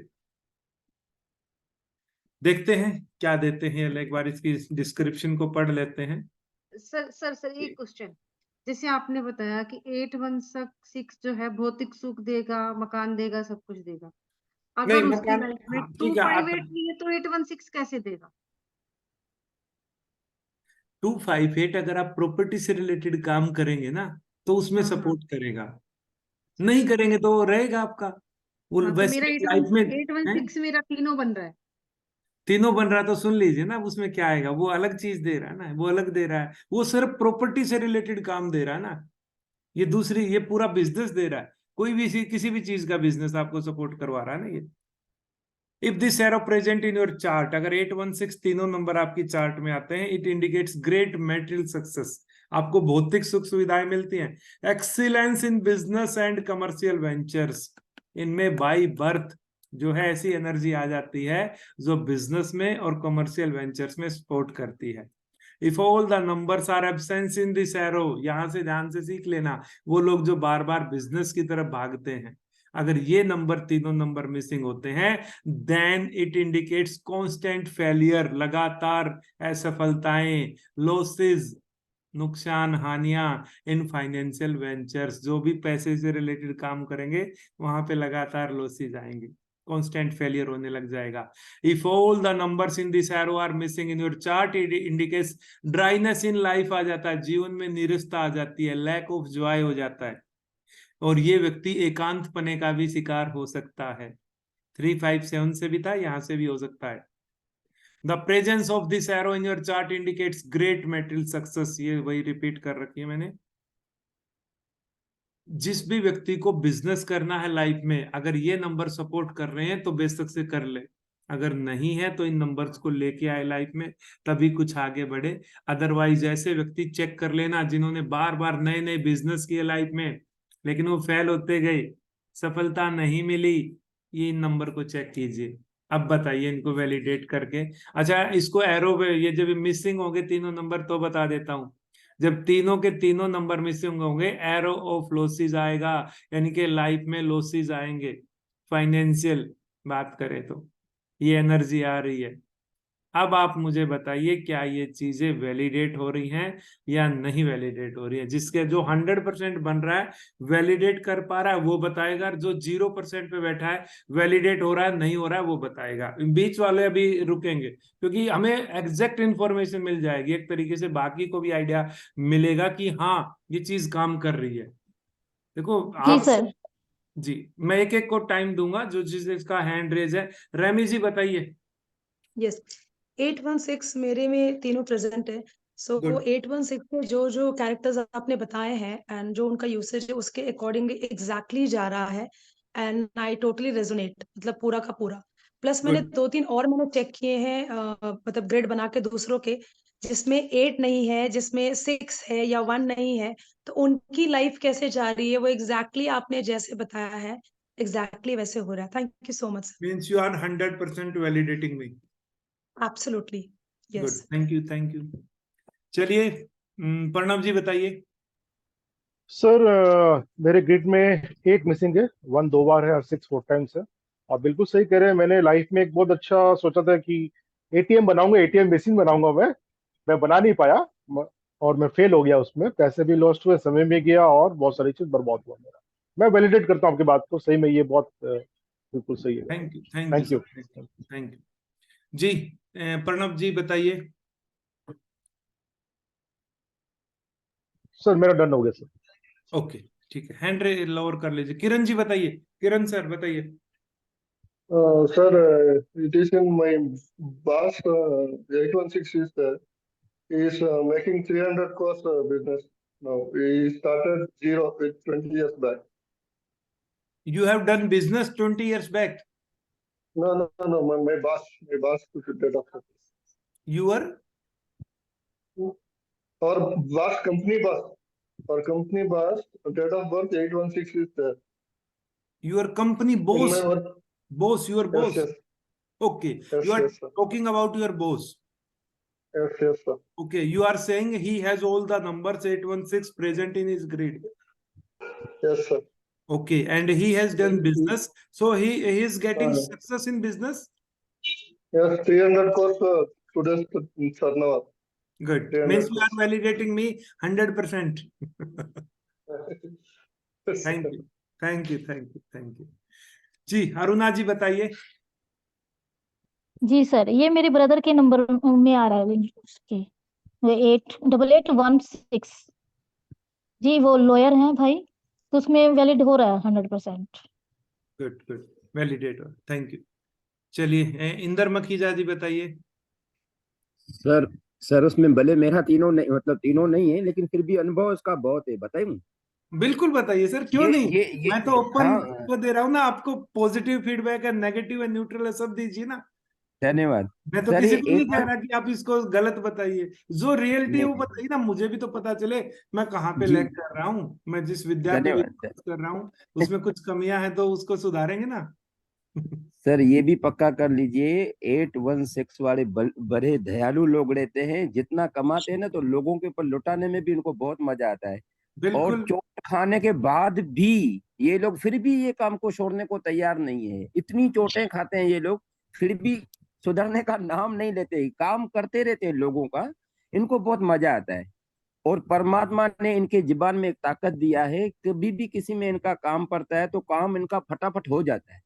Speaker 1: देखते हैं क्या देते हैं, एक बार इसकी डिस्क्रिप्शन को पढ़ लेते हैं।
Speaker 14: सर एक क्वेश्चन, जैसे आपने बताया कि 816 जो है भौतिक सुख देगा, मकान देगा, सब कुछ देगा, अगर उसकी लाइफ में 258 नहीं है तो 816 कैसे देगा?
Speaker 1: 258 अगर आप प्रॉपर्टी से रिलेटेड काम करेंगे ना तो उसमें सपोर्ट करेगा, नहीं करेंगे तो रहेगा आपका वो।
Speaker 14: तो
Speaker 1: वैसे
Speaker 14: मेरा
Speaker 1: लाइफ में
Speaker 14: 816 मेरा तीनों बन रहा है।
Speaker 1: तीनों बन रहा है तो सुन लीजिए ना, उसमें क्या आएगा, वो अलग चीज दे रहा है ना, वो अलग दे रहा है, वो सिर्फ प्रॉपर्टी से रिलेटेड काम दे रहा है ना। ये दूसरी, ये पूरा बिजनेस दे रहा है, कोई भी किसी भी चीज का बिजनेस आपको सपोर्ट करवा रहा है ना ये। If this arrow present in your chart, अगर 816 तीनों नंबर आपकी चार्ट में आते हैं, it indicates great material success, आपको भौतिक सुख सुविधाएं मिलती हैं, excellence in business and commercial ventures, इनमें बाई बर्थ जो है ऐसी एनर्जी आ जाती है जो बिजनेस में और कमर्शियल वेंचर्स में सपोर्ट करती है। If all the numbers are absence in this arrow, यहां से ध्यान से सीख लेना, वो लोग जो बार बार बिजनेस की तरफ भागते हैं, अगर ये नंबर, तीनों नंबर मिसिंग होते हैं, then it indicates constant failure, लगातार असफलताएं, लॉसेस, नुकसान, हानियां इन फाइनेंशियल वेंचर्स, जो भी पैसे से रिलेटेड काम करेंगे वहां पे लगातार लॉसेस आएंगे, कांस्टेंट फेलियर होने लग जाएगा। If all the numbers in this arrow are missing in your chart, it indicates dryness in life आ जाता है, जीवन में निरस्ता आ जाती है, लैक ऑफ जॉय हो जाता है, और ये व्यक्ति एकांत पने का भी शिकार हो सकता है। 357 से भी था, यहां से भी हो सकता है। The presence of this arrow in your chart indicates great material success, ये वही रिपीट कर रखी है मैंने। जिस भी व्यक्ति को बिजनेस करना है लाइफ में, अगर ये नंबर सपोर्ट कर रहे हैं तो बेशक से कर ले, अगर नहीं है तो इन नंबर्स को लेके आए लाइफ में, तभी कुछ आगे बढ़े। अदरवाइज ऐसे व्यक्ति चेक कर लेना जिन्होंने बार बार नए नए बिजनेस किए लाइफ में, लेकिन वो फेल होते गए, सफलता नहीं मिली, ये इन नंबर को चेक कीजिए। अब बताइए इनको वैलिडेट करके। अच्छा, इसको एरो पे, ये जब मिसिंग होंगे तीनों नंबर तो बता देता हूं, जब तीनों के तीनों नंबर मिसिंग होंगे, एरो ऑफ लॉसेस आएगा, यानी कि लाइफ में लॉसेस आएंगे। फाइनेंशियल बात करें तो ये एनर्जी आ रही है। अब आप मुझे बताइए क्या ये चीजें वैलिडेट हो रही हैं या नहीं वैलिडेट हो रही है। जिसके जो 100% बन रहा है, वैलिडेट कर पा रहा है, वो बताएगा, जो 0% पे बैठा है, वैलिडेट हो रहा है नहीं हो रहा है, वो बताएगा। बीच वाले अभी रुकेंगे क्योंकि हमें एग्जैक्ट इंफॉर्मेशन मिल जाएगी, एक तरीके से बाकी को भी आइडिया मिलेगा कि हाँ ये चीज काम कर रही है। देखो आप
Speaker 5: सर।
Speaker 1: जी, मैं एक एक को टाइम दूंगा, जो जिसका हैंड रेज है। रेमी जी बताइए।
Speaker 9: यस, 816 मेरे में तीनों प्रेजेंट है। सो 816 के जो जो कैरेक्टर्स आपने बताए हैं एंड जो उनका यूसेज है उसके अकॉर्डिंगली एग्जैक्टली जा रहा है, एंड आई टोटली रेजोनेट, मतलब पूरा का पूरा। प्लस मैंने 2-3 और मैंने चेक किए हैं, मतलब ग्रेड बना के दूसरों के, जिसमें 8 नहीं है, जिसमें 6 है या 1 नहीं है, तो उनकी लाइफ कैसे जा रही है वो एग्जैक्टली आपने जैसे बताया है एग्जैक्टली वैसे हो रहा है। Thank you so much.
Speaker 1: Means you are 100% validating me.
Speaker 9: Absolutely
Speaker 1: good,
Speaker 9: yes.
Speaker 1: Thank you thank you. चलिए प्रणव जी बताइए।
Speaker 4: सर मेरे ग्रिड में 8 मिसिंग है, 1 2 बार है और 6 4 टाइम्स है। आप बिल्कुल सही कह रहे हैं, मैंने लाइफ में एक बहुत अच्छा सोचा था कि एटीएम बनाऊंगा, एटीएम मशीन बनाऊंगा। मैं बना नहीं पाया और मैं फेल हो गया उसमें, पैसे भी लॉस्ट हुए, समय भी गया और बहुत सारी चीज बर्बाद हुआ मेरा। मैं वैलिडेट करता हूँ आपकी बात को, सही में ये बहुत बिल्कुल सही है।
Speaker 1: Thank you thank you thank you जी। प्रणव जी बताइए।
Speaker 4: सर मेरा डन हो गया सर।
Speaker 1: ओके, ठीक है, हैंड लोअर कर लीजिए। किरण जी बताइए, किरण सर बताइए।
Speaker 7: Sir, it is in my boss 816 is there. He is making 300 crores business now. He started zero with 20 years back.
Speaker 1: You have done business 20 years back.
Speaker 7: No. My boss took date of birth.
Speaker 1: Your
Speaker 7: Our boss, company boss. Our company boss, date of birth 816 is there.
Speaker 1: Your company
Speaker 7: In
Speaker 1: boss.
Speaker 7: my work.
Speaker 1: Boss, your boss.
Speaker 7: Yes.
Speaker 1: Okay.
Speaker 7: Yes,
Speaker 1: You are
Speaker 7: yes, sir.
Speaker 1: talking about your boss.
Speaker 7: Yes, sir.
Speaker 1: Okay. You are saying he has all the numbers 816 present in his grid.
Speaker 7: Yes, sir.
Speaker 1: Okay. And he has done business. So he is getting success in business.
Speaker 7: Yes, 300 crores today's turnover.
Speaker 1: Good.
Speaker 7: 300
Speaker 1: Means you
Speaker 7: crores.
Speaker 1: are validating me 100%. Thank you. Thank you. Thank you. Thank you. जी अरुणा जी बताइए।
Speaker 15: जी sir, ये मेरे brother के number में आ रहा है उसके 88816। जी वो lawyer हैं भाई, तो उसमें वैलिड हो रहा है 100%।
Speaker 1: गुड गुड, वैलिडेट हो, थैंक यू। चलिए इंदर मखीजा जी बताइए।
Speaker 6: सर उसमें भले मेरा तीनों नहीं, मतलब तीनों नहीं है, लेकिन फिर भी अनुभव उसका बहुत है, बताइए।
Speaker 1: बिल्कुल बताइए सर, क्यों नहीं।
Speaker 6: ये
Speaker 1: मैं तो ओपन
Speaker 6: हाँ,
Speaker 1: को दे रहा हूँ ना आपको। पॉजिटिव फीडबैक है, नेगेटिव है, न्यूट्रल है, सब दीजिए ना।
Speaker 6: धन्यवाद।
Speaker 1: मैं तो
Speaker 6: सर
Speaker 1: किसी
Speaker 6: ये
Speaker 1: को नहीं
Speaker 6: एक
Speaker 1: कह रहा कि आप इसको गलत बताइए। जो रियलिटी है वो
Speaker 6: नहीं,
Speaker 1: बताइए ना, मुझे भी तो पता चले मैं कहाँ पे
Speaker 6: जी
Speaker 1: लैग कर रहा हूँ। मैं जिस विद्या पे
Speaker 6: धन्यवाद
Speaker 1: विश्वास कर रहा हूँ उसमें कुछ कमियां हैं तो उसको सुधारेंगे ना।
Speaker 6: सर ये भी पक्का कर लीजिए, 816 वाले बड़े दयालु लोग रहते हैं। जितना कमाते हैं ना, तो लोगों के ऊपर लुटाने में भी उनको बहुत मजा आता है। और
Speaker 1: बिल्कुल।
Speaker 6: चोट खाने के बाद भी ये लोग फिर भी ये काम को छोड़ने को तैयार नहीं है। इतनी चोटें खाते हैं ये लोग, फिर भी सुधरने का नाम नहीं लेते, काम करते रहते हैं लोगों का। इनको बहुत मजा आता है। और परमात्मा ने इनके जुबान में एक ताकत दिया है, कभी भी किसी में इनका काम पड़ता है तो काम इनका फटाफट हो जाता है।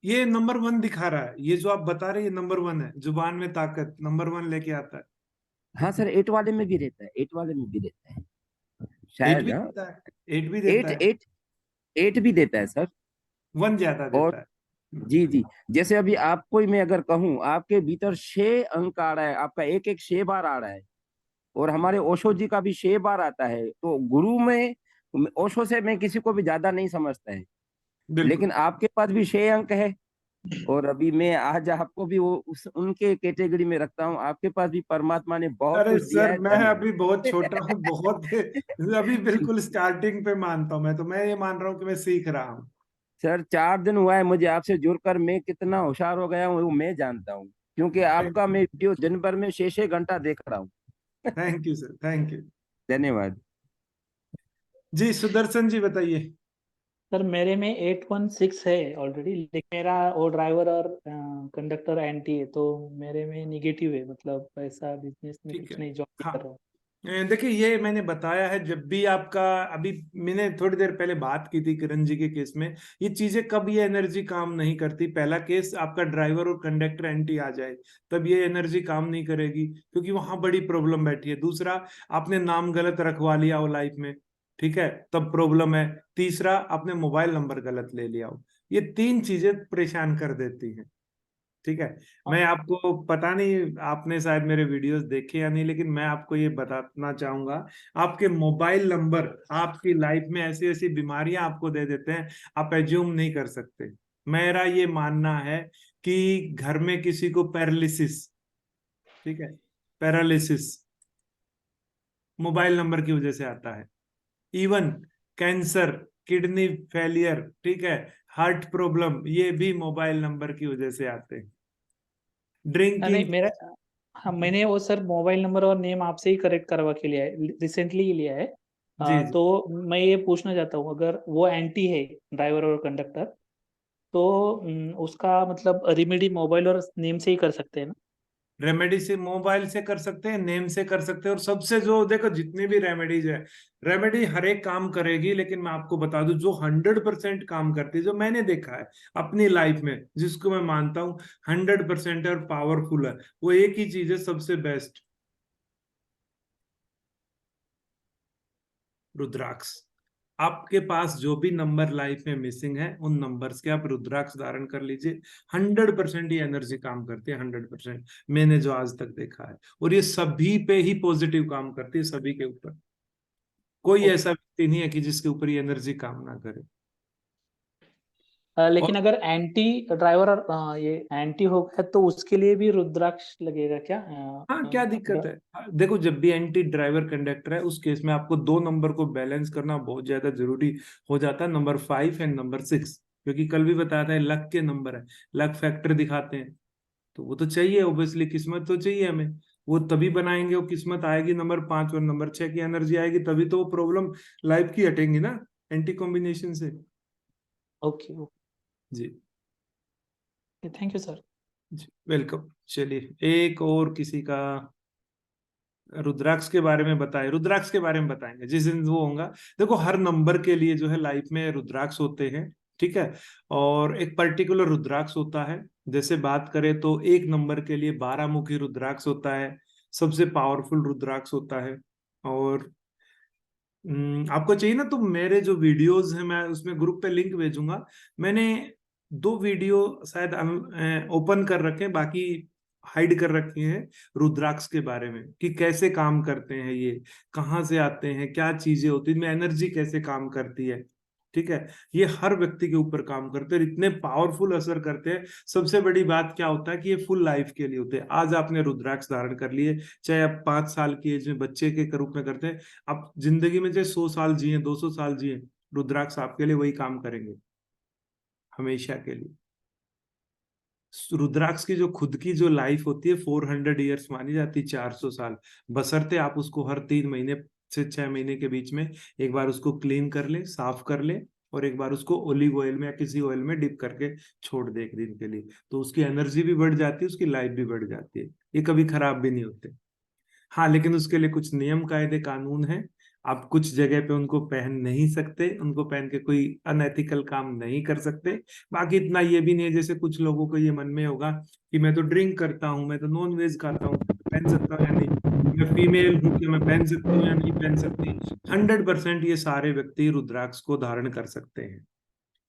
Speaker 1: ये नंबर 1 दिखा रहा है, ये जो आप बता रहे हैं नंबर 1 है। जुबान में ताकत नंबर 1 लेके आता है।
Speaker 6: हाँ सर, 8 वाले में भी रहता है, 8 वाले में भी रहता है
Speaker 1: 8
Speaker 6: शायद।
Speaker 1: भी
Speaker 6: हाँ,
Speaker 1: देता है, 8 भी देता है।
Speaker 6: 8 भी देता है सर।
Speaker 1: 1 ज्यादा
Speaker 6: और
Speaker 1: देता है।
Speaker 6: जी, जैसे अभी आपको ही मैं अगर कहूँ, आपके भीतर 6 अंक आ रहा है, आपका एक 6 बार आ रहा है। और हमारे ओशो जी का भी 6 बार आता है। तो गुरु में ओशो से मैं किसी को भी ज्यादा नहीं समझता है, लेकिन आपके पास भी 6 अंक है। और अभी मैं आज आपको भी उनके कैटेगरी में रखता हूँ। आपके पास भी परमात्मा ने बहुत
Speaker 1: अरे
Speaker 6: कुछ दिया
Speaker 1: सर,
Speaker 6: है।
Speaker 1: मैं अभी बहुत छोटा हूँ, बहुत अभी बिल्कुल स्टार्टिंग पे मानता हूँ। मैं तो मैं ये मान रहा हूँ कि मैं सीख रहा हूँ।
Speaker 6: सर 4 दिन हुआ है मुझे आपसे जुड़कर, मैं कितना होशियार हो गया हूँ वो मैं जानता हूँ, क्योंकि आपका मैं वीडियो दिन भर में 6 घंटा देख रहा हूँ।
Speaker 1: Thank you sir, thank you.
Speaker 6: धन्यवाद।
Speaker 1: जी सुदर्शन जी बताइए।
Speaker 11: सर मेरे में 816 है ऑलरेडी, लेकिन मेरा वो ड्राइवर और कंडक्टर एंटी है, तो मेरे में निगेटिव है। मतलब ऐसा बिजनेस में कुछ नहीं जॉब कर रहा हूँ।
Speaker 1: देखिए ये मैंने बताया है, जब भी आपका, अभी मैंने थोड़ी देर पहले बात की थी किरण जी के केस में, ये चीजें कब ये एनर्जी काम नहीं करती। पहला केस आपका ड्राइवर और कंडक्टर एंटी आ जाए तब ये एनर्जी काम नहीं करेगी, क्योंकि वहां बड़ी प्रॉब्लम बैठी है। दूसरा, आपने नाम गलत रखवा लिया हो लाइफ में, ठीक है, तब प्रॉब्लम है। तीसरा, आपने मोबाइल नंबर गलत ले लिया हो। ये 3 चीजें परेशान कर देती हैं, ठीक है। मैं आपको, पता नहीं आपने शायद मेरे वीडियोस देखे या नहीं, लेकिन मैं आपको ये बताना चाहूंगा, आपके मोबाइल नंबर आपकी लाइफ में ऐसी ऐसी बीमारियां आपको दे देते हैं, आप एज्यूम नहीं कर सकते। मेरा ये मानना है कि घर में किसी को पैरालिसिस, ठीक है, पैरालिसिस मोबाइल नंबर की वजह से आता है। इवन कैंसर, किडनी फेलियर, ठीक है, हार्ट प्रॉब्लम, ये भी मोबाइल नंबर की वजह से आते हैं। ड्रिंकिंग।
Speaker 11: नहीं मेरा, हाँ मैंने वो सर मोबाइल नंबर और नेम आपसे ही करेक्ट करवा के लिया है, रिसेंटली ही लिया है।
Speaker 1: जी।
Speaker 11: तो मैं ये पूछना चाहता हूँ, अगर वो एंटी है ड्राइवर और कंडक्टर, तो उसका मतलब रेमेडी मोबाइल और नेम से ही कर सकते हैं ना?
Speaker 1: रेमेडी से, मोबाइल से कर सकते हैं, नेम से कर सकते हैं। और सबसे जो देखो, जितनी भी रेमेडीज है, रेमेडी हर एक काम करेगी, लेकिन मैं आपको बता दूं जो 100% काम करती है, जो मैंने देखा है अपनी लाइफ में, जिसको मैं मानता हूं 100% और पावरफुल है, वो एक ही चीज है सबसे बेस्ट, रुद्राक्ष। आपके पास जो भी नंबर लाइफ में मिसिंग है उन नंबर्स के आप रुद्राक्ष धारण कर लीजिए। 100% ये एनर्जी काम करती है, 100%, मैंने जो आज तक देखा है। और ये सभी पे ही पॉजिटिव काम करती है, सभी के ऊपर। कोई ऐसा व्यक्ति नहीं है कि जिसके ऊपर ये एनर्जी काम ना करे।
Speaker 11: लेकिन अगर एंटी ड्राइवर ये एंटी हो गया तो उसके लिए भी रुद्राक्ष लगेगा क्या?
Speaker 1: हाँ, क्या दिक्कत है? देखो, जब भी एंटी ड्राइवर कंडक्टर है उस केस में आपको 2 नंबर को बैलेंस करना बहुत ज्यादा जरूरी हो जाता है, नंबर 5 एंड नंबर 6, क्योंकि कल भी बताया था लक के नंबर है, लक फैक्टर दिखाते हैं। तो वो तो चाहिए, ओब्वियसली किस्मत तो चाहिए हमें। वो तभी बनाएंगे, वो किस्मत आएगी नंबर 5 और नंबर 6 की एनर्जी आएगी, तभी तो वो प्रॉब्लम लाइफ की हटेंगी ना, एंटी कॉम्बिनेशन से।
Speaker 11: ओके
Speaker 1: जी,
Speaker 11: थैंक यू सर।
Speaker 1: जी वेलकम। चलिए, एक और किसी का रुद्राक्ष के बारे में बताए, रुद्राक्ष के बारे में बताएंगे जिस दिन वो होगा। देखो, हर नंबर के लिए जो है लाइफ में रुद्राक्ष होते हैं, ठीक है, और एक पर्टिकुलर रुद्राक्ष होता है। जैसे बात करें तो 1 नंबर के लिए 12 मुखी रुद्राक्ष होता है, सबसे पावरफुल रुद्राक्ष होता है। और आपको चाहिए ना तो मेरे जो वीडियोस हैं मैं उसमें ग्रुप पे लिंक भेजूंगा। मैंने 2 वीडियो शायद ओपन कर रखे हैं, बाकी हाइड कर रखे हैं, रुद्राक्ष के बारे में कि कैसे काम करते हैं, ये कहाँ से आते हैं, क्या चीजें होती है, इनमें एनर्जी कैसे काम करती है, ठीक है। ये हर व्यक्ति के ऊपर काम करते हैं, इतने पावरफुल असर करते हैं। सबसे बड़ी बात क्या होता है कि ये फुल लाइफ के लिए होते हैं। आज आपने रुद्राक्ष धारण कर लिए, चाहे आप 5 साल की एज में बच्चे के रूप में करते हैं, आप जिंदगी में चाहे 100 साल जिए, 200 साल जिए, रुद्राक्ष आपके लिए वही काम करेंगे हमेशा के लिए। रुद्राक्ष की जो खुद की जो लाइफ होती है 400 ईयर्स मानी जाती है, 400 साल, बशर्ते आप उसको हर 3 महीने से 6 महीने के बीच में एक बार उसको क्लीन कर ले, साफ कर ले, और एक बार उसको ओलिव ऑयल में या किसी ऑयल में डिप करके छोड़ दे 1 दिन के लिए, तो उसकी एनर्जी भी बढ़ जाती है, उसकी लाइफ भी बढ़ जाती है, ये कभी खराब भी नहीं होते। हाँ, लेकिन उसके लिए कुछ नियम कायदे कानून है। आप कुछ जगह पे उनको पहन नहीं सकते, उनको पहन के कोई अनएथिकल काम नहीं कर सकते। बाकी इतना ये भी नहीं है, जैसे कुछ लोगों को ये मन में होगा कि मैं तो ड्रिंक करता हूँ, मैं तो नॉन वेज खाता हूँ, पहन सकता हूँ या नहीं, मैं फीमेल हूँ कि मैं पहन सकती हूँ या नहीं पहन सकती। 100% ये सारे व्यक्ति रुद्राक्ष को धारण कर सकते हैं।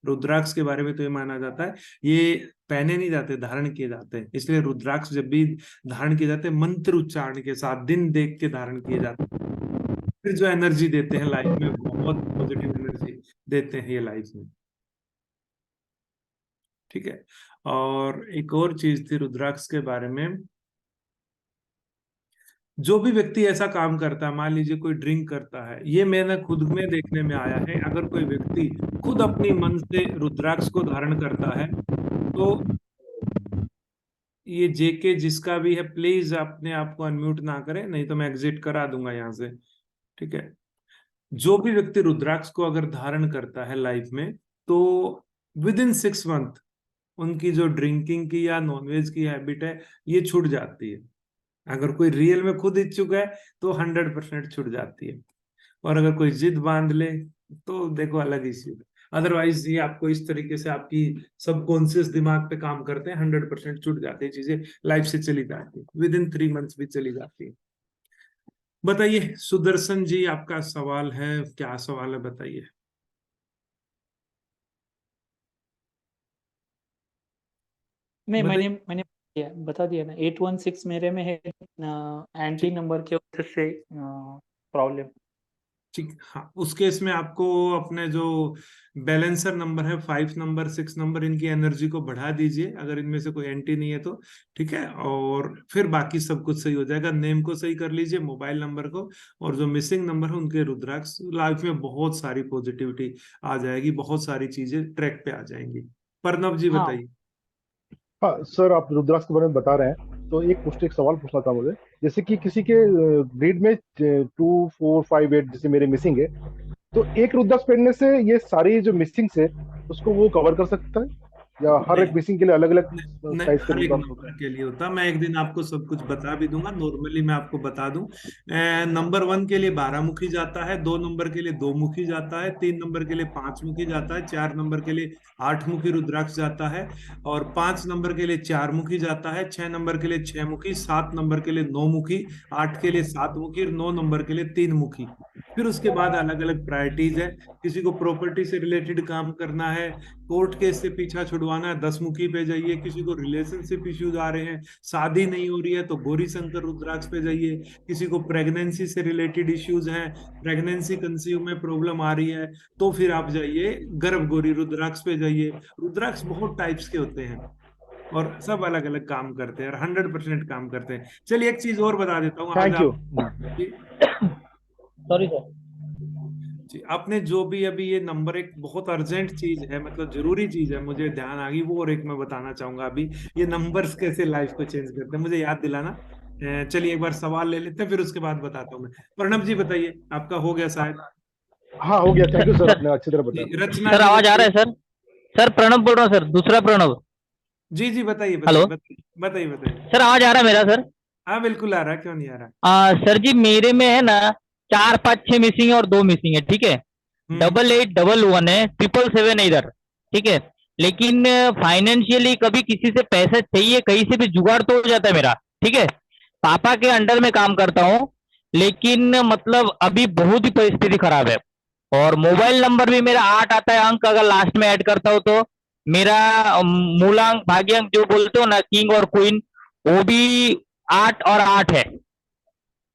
Speaker 1: रुद्राक्ष के बारे में तो ये माना जाता है ये पहने नहीं जाते, धारण किए जाते हैं। इसलिए रुद्राक्ष जब भी धारण किए जाते हैं मंत्र उच्चारण के साथ, दिन देख के धारण किए जाते हैं, फिर जो एनर्जी देते हैं लाइफ में, बहुत पॉजिटिव एनर्जी देते हैं ये लाइफ में, ठीक है। और एक और चीज थी रुद्राक्ष के बारे में, जो भी व्यक्ति ऐसा काम करता है, मान लीजिए कोई ड्रिंक करता है, ये मैंने खुद में देखने में आया है, अगर कोई व्यक्ति खुद अपनी मन से रुद्राक्ष को धारण करता है तो ये जेके जिसका भी है प्लीज अपने आप को अनम्यूट ना करें, नहीं तो मैं एग्जिट करा दूंगा यहाँ से, ठीक है। जो भी व्यक्ति रुद्राक्ष को अगर धारण करता है लाइफ में, तो विद इन 6 मंथ उनकी जो ड्रिंकिंग की या नॉनवेज की हैबिट है ये छूट जाती है। अगर कोई रियल में खुद इच्छुक है तो 100% छूट जाती है, और अगर कोई जिद बांध ले तो देखो अलग इश्यू है। अदरवाइज ये आपको इस तरीके से आपकी सबकॉन्शियस दिमाग पे काम करते हैं, 100% छूट जाती है, चीजें लाइफ से चली जाती है, विद इन 3 मंथ्स भी चली जाती है। बताइए सुदर्शन जी, आपका सवाल है, क्या सवाल है बताइए।
Speaker 11: नहीं, मैंने बता दिया ना, 816 मेरे में है, एंटी नंबर के वजह से प्रॉब्लम।
Speaker 1: ठीक, हाँ, उस केस में आपको अपने जो बैलेंसर नंबर है 5 नंबर 6 नंबर, इनकी एनर्जी को बढ़ा दीजिए अगर इनमें से कोई एंटी नहीं है तो, ठीक है। और फिर बाकी सब कुछ सही हो जाएगा। नेम को सही कर लीजिए, मोबाइल नंबर को, और जो मिसिंग नंबर है उनके रुद्राक्ष, लाइफ में बहुत सारी पॉजिटिविटी आ जाएगी, बहुत सारी चीजें ट्रैक पे आ जाएंगी। प्रणव जी बताइए।
Speaker 4: हाँ सर, आप रुद्राक्ष के बारे में बता रहे हैं तो एक सवाल पूछना था मुझे। जैसे कि किसी के ग्रिड में 2, 4, 5, 8 जैसे मेरे मिसिंग है, तो एक रुद्राक्ष पहनने से ये सारी जो मिसिंग है उसको वो कवर कर सकता है, या हर एक मिसिंग के लिए अलग अलग साइज
Speaker 1: हर एक नंबर के लिए होता है। मैं एक दिन आपको सब कुछ बता भी दूंगा, नॉर्मली मैं आपको बता दूं। नंबर 1 के लिए 12 मुखी जाता है, 2 नंबर के लिए 2 मुखी जाता है, 3 नंबर के लिए 5 मुखी जाता है, 4 नंबर के लिए 8 मुखी रुद्राक्ष जाता है, और 5 नंबर के लिए 4 मुखी जाता है, 6 नंबर के लिए 6 मुखी, 7 नंबर के लिए 9 मुखी, 8 के लिए 7 मुखी, और 9 नंबर के लिए 3 मुखी। फिर उसके बाद अलग अलग प्रायोरिटीज है। किसी को प्रॉपर्टी से रिलेटेड काम करना है, कोर्ट केस से पीछा छुड़वाना है, 10मुखी पे जाइए। किसी को रिलेशनशिप इश्यूज आ रहे हैं, शादी नहीं हो रही है, तो गौरी शंकर रुद्राक्ष पे जाइए। किसी को प्रेगनेंसी से रिलेटेड इश्यूज हैं, प्रेगनेंसी कंसीव में प्रॉब्लम आ रही है, तो फिर आप जाइए गर्भ गौरी रुद्राक्ष पे जाइए। रुद्राक्ष बहुत टाइप्स के होते हैं और सब अलग अलग काम करते हैं और 100% काम करते हैं। चलिए एक चीज और बता देता हूँ।
Speaker 4: Thank you.
Speaker 11: Sorry sir.
Speaker 1: जी, आपने जो भी अभी ये नंबर, एक बहुत अर्जेंट चीज है, मतलब जरूरी चीज है, मुझे ध्यान आ गई वो, और एक मैं बताना चाहूंगा अभी, ये नंबर्स कैसे लाइफ को चेंज करते हैं, मुझे याद दिलाना। चलिए एक बार सवाल ले लेते हैं, फिर उसके बाद बताता हूँ मैं। प्रणब जी बताइए, आपका हो गया शायद?
Speaker 4: हाँ हो गया, थैंक यू सर, आपने अच्छी तरह बताया।
Speaker 1: रचना
Speaker 16: सर आवाज आ रहा है सर? सर प्रणब बोल रहा हूँ सर, दूसरा प्रणब।
Speaker 1: जी जी बताइए
Speaker 16: हेलो
Speaker 1: बताइए
Speaker 16: सर, आवाज आ रहा है मेरा सर?
Speaker 1: हाँ बिल्कुल आ रहा है, क्यों नहीं आ रहा?
Speaker 16: सर जी मेरे में है ना 4 5 6 मिसिंग है और 2 मिसिंग है, ठीक है। 8811 है, 777 है इधर, ठीक है। लेकिन फाइनेंशियली कभी किसी से पैसा चाहिए, कहीं से भी जुगाड़ तो हो जाता है मेरा, ठीक है। पापा के अंडर में काम करता हूँ, लेकिन मतलब अभी बहुत ही परिस्थिति खराब है। और मोबाइल नंबर भी मेरा 8 आता है अंक, अगर लास्ट में ऐड करता हूँ तो। मेरा मूलांक भाग्यांक जो बोलते हो ना, किंग और क्वीन, वो भी 8 और 8 है,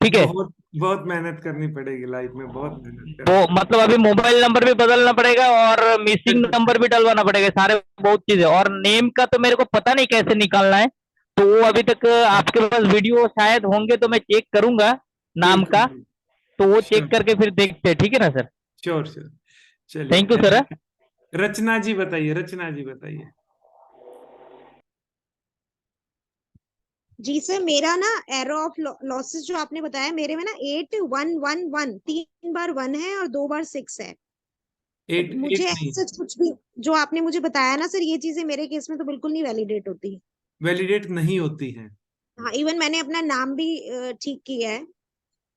Speaker 16: ठीक है।
Speaker 1: बहुत मेहनत करनी पड़ेगी लाइफ में, बहुत मेहनत
Speaker 16: तो मतलब अभी मोबाइल नंबर भी बदलना पड़ेगा और मिसिंग नंबर भी डलवाना पड़ेगा, सारे बहुत चीजें। और नेम का तो मेरे को पता नहीं कैसे निकालना है, तो वो अभी तक आपके पास वीडियो शायद होंगे तो मैं चेक करूंगा नाम का, तो वो चेक करके फिर देखते हैं, ठीक है ना सर?
Speaker 1: Sure sure. चलिए
Speaker 16: थैंक यू सर।
Speaker 1: रचना जी बताइए, रचना जी बताइए।
Speaker 13: जी सर, मेरा ना एरो ऑफ लॉसेस जो आपने बताया, मेरे में ना 8111 3 बार 1 है और 2 बार 6 है। मुझे ऐसा कुछ भी जो आपने मुझे बताया ना सर, ये चीजें मेरे केस में तो बिल्कुल नहीं वैलिडेट होती।
Speaker 1: वैलिडेट नहीं होती हैं?
Speaker 13: हाँ, इवन मैंने अपना नाम भी ठीक किया है।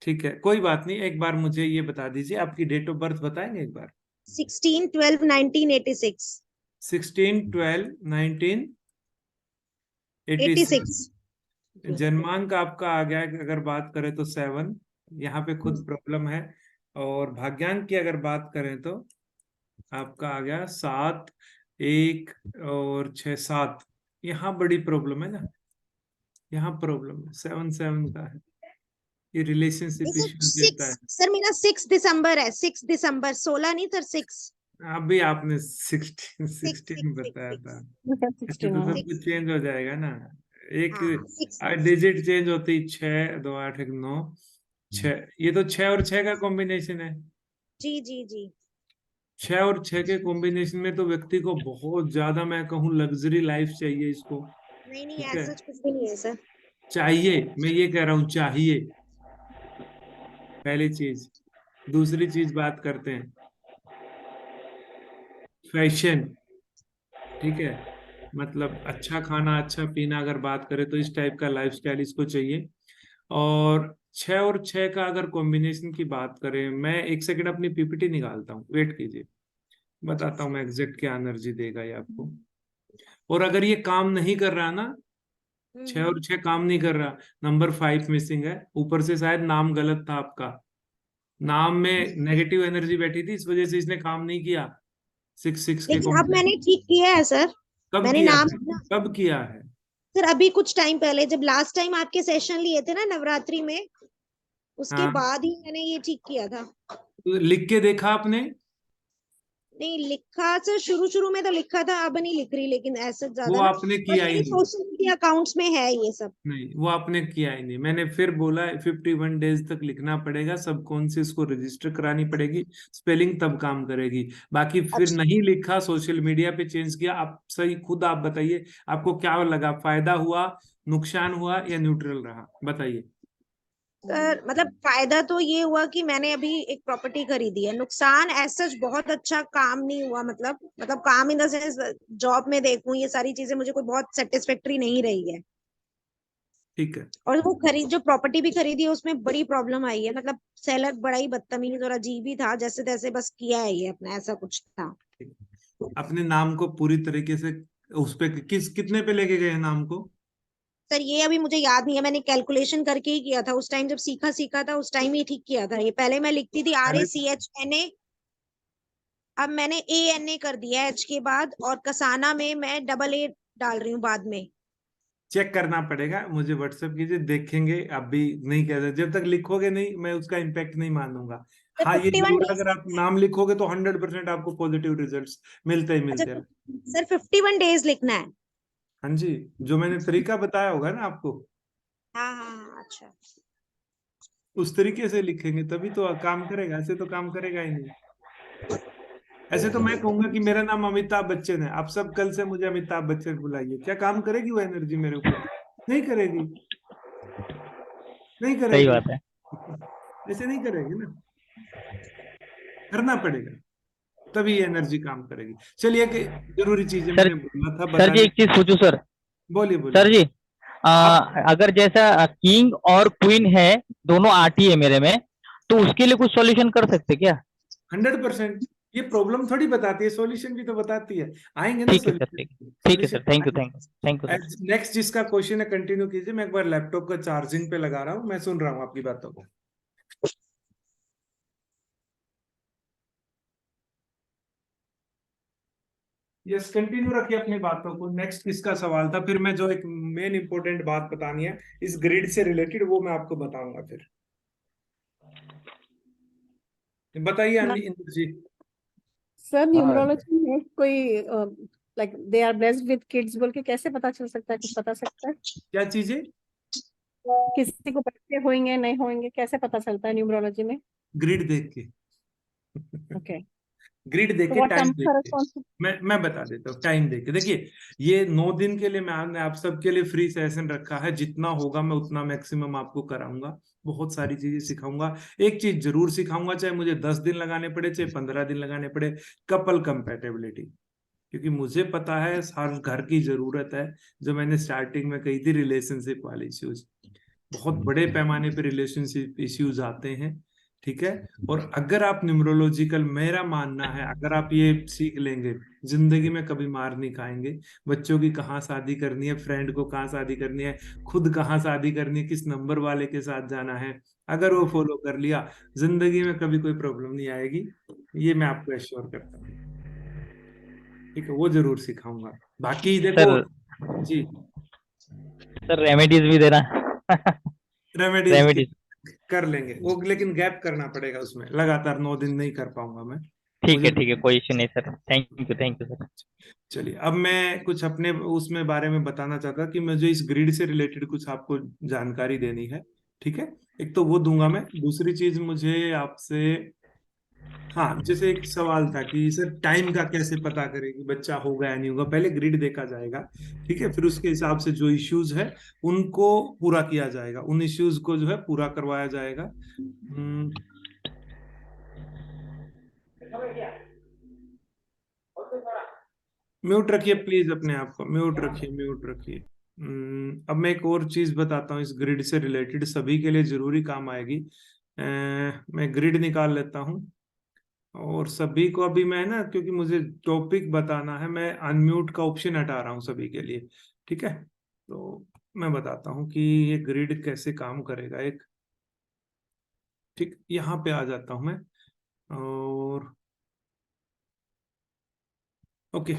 Speaker 1: ठीक है, कोई बात नहीं। एक बार मुझे ये बता दीजिए, आपकी डेट ऑफ बर्थ बताएंगे एक बार?
Speaker 13: 16/12/1986।
Speaker 1: 16/12/1986। जन्मांक आपका आ गया है, अगर बात करें तो 7, यहाँ पे खुद प्रॉब्लम है। और भाग्यांक की अगर बात करें तो आपका आ गया 7 1 और 6 7। यहाँ बड़ी प्रॉब्लम है ना, यहाँ प्रॉब्लम है 7 7 का है, ये रिलेशनशिप इश्यूज देता है।
Speaker 13: सर मेरा 6 दिसंबर है, 6 दिसंबर, 16 नहीं सर, 6।
Speaker 1: अभी आपने 16 बताया था, अच्छा तो सब कुछ चेंज हो जाएगा ना। एक डिजिट चेंज होती, 6 2 8 1 9 6, ये तो 6 और 6 का कॉम्बिनेशन है।
Speaker 13: जी जी जी।
Speaker 1: 6 और 6 के कॉम्बिनेशन में तो व्यक्ति को बहुत ज्यादा, मैं कहूँ, लग्जरी लाइफ चाहिए इसको।
Speaker 13: नहीं ऐसा कुछ भी नहीं है सर।
Speaker 1: चाहिए, मैं ये कह रहा हूँ चाहिए, पहली चीज। दूसरी चीज बात करते हैं फैशन, ठीक है। मतलब अच्छा खाना, अच्छा पीना, अगर बात करें तो इस टाइप का लाइफस्टाइल इसको चाहिए। और 6 और 6 का अगर कॉम्बिनेशन की बात करें, मैं 1 सेकंड अपनी पीपीटी निकालता हूँ, वेट कीजिए, बताता हूँ मैं एग्जैक्ट क्या एनर्जी देगा ये आपको। और अगर ये काम नहीं कर रहा ना, 6 और 6 काम नहीं कर रहा, नंबर 5 मिसिंग है, ऊपर से शायद नाम गलत था आपका, नाम में नेगेटिव एनर्जी बैठी थी, इस वजह से इसने काम नहीं किया। 6 के
Speaker 13: लेकिन अब मैंने ठीक किया है सर।
Speaker 1: कब
Speaker 13: मैंने
Speaker 1: किया
Speaker 13: नाम
Speaker 1: है? कब किया है
Speaker 13: सर? अभी कुछ टाइम पहले, जब लास्ट टाइम आपके सेशन लिए थे ना नवरात्रि में, उसके बाद ही मैंने ये ठीक किया था।
Speaker 1: तो लिख के देखा आपने?
Speaker 13: नहीं लिखा सर, शुरू में तो लिखा था, अब नहीं लिख रही, लेकिन ऐसा ज्यादा
Speaker 1: वो आपने किया ही नहीं।
Speaker 13: सोशल मीडिया अकाउंट्स में है ये सब।
Speaker 1: नहीं, वो आपने किया ही नहीं। मैंने फिर बोला 51 डेज तक लिखना पड़ेगा, सबकॉन्शियस को रजिस्टर करानी पड़ेगी, स्पेलिंग तब काम करेगी। बाकी फिर नहीं लिखा, सोशल मीडिया पे चेंज किया। आप सही खुद आप बताइए, आपको क्या लगा, फायदा हुआ, नुकसान हुआ या न्यूट्रल रहा, बताइए।
Speaker 13: सर मतलब फायदा तो ये हुआ कि मैंने अभी एक प्रॉपर्टी खरीदी है। नुकसान ऐसा बहुत अच्छा काम नहीं हुआ, मतलब काम इन द सेंस, जॉब में देखूं ये सारी चीजें मुझे कोई बहुत सेटिस्फैक्टरी नहीं रही है।
Speaker 1: ठीक है।
Speaker 13: और वो जो प्रॉपर्टी भी खरीदी है उसमें बड़ी प्रॉब्लम आई है, मतलब सेलर बड़ा ही बदतमीज और अजीब ही था, जैसे तैसे बस किया है ये अपना, ऐसा कुछ था।
Speaker 1: अपने नाम को पूरी तरीके से उस पे कितने पे लेके गए नाम को?
Speaker 13: सर ये अभी मुझे याद नहीं है, मैंने कैलकुलेशन करके ही किया था उस टाइम, जब सीखा था उस टाइम ही ठीक किया था। ये पहले मैं लिखती थी RACHNA, अब मैंने ANA कर दिया H के बाद, और कसाना में मैं AA डाल रही हूँ बाद में।
Speaker 1: चेक करना पड़ेगा, मुझे व्हाट्सएप कीजिए, देखेंगे। अभी नहीं कह रहे, जब तक लिखोगे नहीं मैं उसका इम्पैक्ट नहीं मानूंगा। हाँ ये जरूर है, अगर आप नाम लिखोगे तो 100% आपको पॉजिटिव रिजल्ट्स मिलते ही मिलते हैं।
Speaker 13: सर 51 डेज लिखना है?
Speaker 1: हाँ जी, जो मैंने तरीका बताया होगा ना आपको,
Speaker 13: हाँ अच्छा,
Speaker 1: उस तरीके से लिखेंगे तभी तो काम करेगा, ऐसे तो काम करेगा ही नहीं। ऐसे तो मैं कहूंगा कि मेरा नाम अमिताभ बच्चन है, आप सब कल से मुझे अमिताभ बच्चन बुलाइए, क्या काम करेगी वो एनर्जी मेरे ऊपर? नहीं करेगी, नहीं करेगी।
Speaker 16: सही बात है।
Speaker 1: ऐसे नहीं करेगी ना, करना पड़ेगा तभी एनर्जी काम करेगी। चलिए, एक जरूरी चीज मैंने बोला था
Speaker 16: सर जी एक चीज पूछूं सर?
Speaker 1: बोलिए बोलिए
Speaker 16: सर जी, अगर जैसा किंग और क्वीन है दोनों आटी है मेरे में, तो उसके लिए कुछ सॉल्यूशन कर सकते क्या?
Speaker 1: 100%। ये प्रॉब्लम थोड़ी बताती है, सॉल्यूशन भी तो बताती है। आएंगे ना
Speaker 16: ठीक है सर, ठीक है sir, thank you sir.
Speaker 1: Next जिसका क्वेश्चन है कंटिन्यू कीजिए, मैं एक बार लैपटॉप का चार्जिंग पे लगा रहा हूँ, मैं सुन रहा हूँ आपकी बातों को। यस, कंटिन्यू रखिए अपनी बातों को। नेक्स्ट किसका सवाल था? फिर मैं जो एक मेन इंपॉर्टेंट बात बतानी है इस ग्रिड से रिलेटेड, वो मैं आपको बताऊंगा। फिर बताइए इंद्र जी।
Speaker 2: सर न्यूमरोलॉजी में कोई like they are blessed with kids बोल के कैसे पता चल सकता है? कुछ बता सकता है?
Speaker 1: क्या चीजें?
Speaker 2: किसी को बच्चे होंगे नहीं होंगे कैसे पता चलता है न्यूमरोलॉजी में?
Speaker 1: ग्रिड देख के।
Speaker 2: ओके,
Speaker 1: ग्रिड देख के, टाइम देख के। मैं बता देता हूँ, टाइम देख के। देखिए, ये 9 दिन के लिए मैंने आप सबके लिए फ्री सेशन रखा है, जितना होगा मैं उतना मैक्सिमम आपको कराऊंगा, बहुत सारी चीजें सिखाऊंगा। एक चीज जरूर सिखाऊंगा, चाहे मुझे 10 दिन लगाने पड़े, चाहे 15 दिन लगाने पड़े, कपल कंपैटिबिलिटी। क्योंकि मुझे पता है हर घर की जरूरत है, जो मैंने स्टार्टिंग में कही थी, रिलेशनशिप वाले इश्यूज, बहुत बड़े पैमाने पे रिलेशनशिप इश्यूज आते हैं, ठीक है। और अगर आप न्यूमरोलॉजिकल, मेरा मानना है, अगर आप ये सीख लेंगे, जिंदगी में कभी मार नहीं खाएंगे। बच्चों की कहाँ शादी करनी है, फ्रेंड को कहाँ शादी करनी है, खुद कहाँ शादी करनी है, किस नंबर वाले के साथ जाना है, अगर वो फॉलो कर लिया, जिंदगी में कभी कोई प्रॉब्लम नहीं आएगी। ये मैं आपको एश्योर करता हूँ, ठीक है। वो जरूर सिखाऊंगा। बाकी देखो जी,
Speaker 16: सर रेमेडीज भी देना।
Speaker 1: रेमेडीज कर लेंगे वो, लेकिन गैप करना पड़ेगा उसमें, लगातार 9 दिन नहीं कर पाऊंगा मैं।
Speaker 16: ठीक है, कोई इश्यू नहीं सर। Thank you sir.
Speaker 1: चलिए, अब मैं कुछ अपने उसमें बारे में बताना चाहता कि मुझे इस ग्रिड से रिलेटेड कुछ आपको जानकारी देनी है, ठीक है। एक तो वो दूंगा मैं, दूसरी चीज मुझे आपसे, हाँ, जैसे एक सवाल था कि सर टाइम का कैसे पता करें कि बच्चा होगा या नहीं होगा। पहले ग्रिड देखा जाएगा, ठीक है, फिर उसके हिसाब से जो इश्यूज है उनको पूरा किया जाएगा, उन इश्यूज को जो है पूरा करवाया जाएगा। म्यूट रखिए प्लीज, अपने आप को म्यूट रखिए, म्यूट रखिए। अब मैं एक और चीज बताता हूँ इस ग्रिड से रिलेटेड, सभी के लिए जरूरी काम आएगी। मैं ग्रिड निकाल लेता हूँ, और सभी को अभी मैं ना, क्योंकि मुझे टॉपिक बताना है, मैं अनम्यूट का ऑप्शन हटा रहा हूँ सभी के लिए, ठीक है। तो मैं बताता हूँ कि ये ग्रिड कैसे काम करेगा। एक ठीक यहाँ पे आ जाता हूँ मैं, और ओके,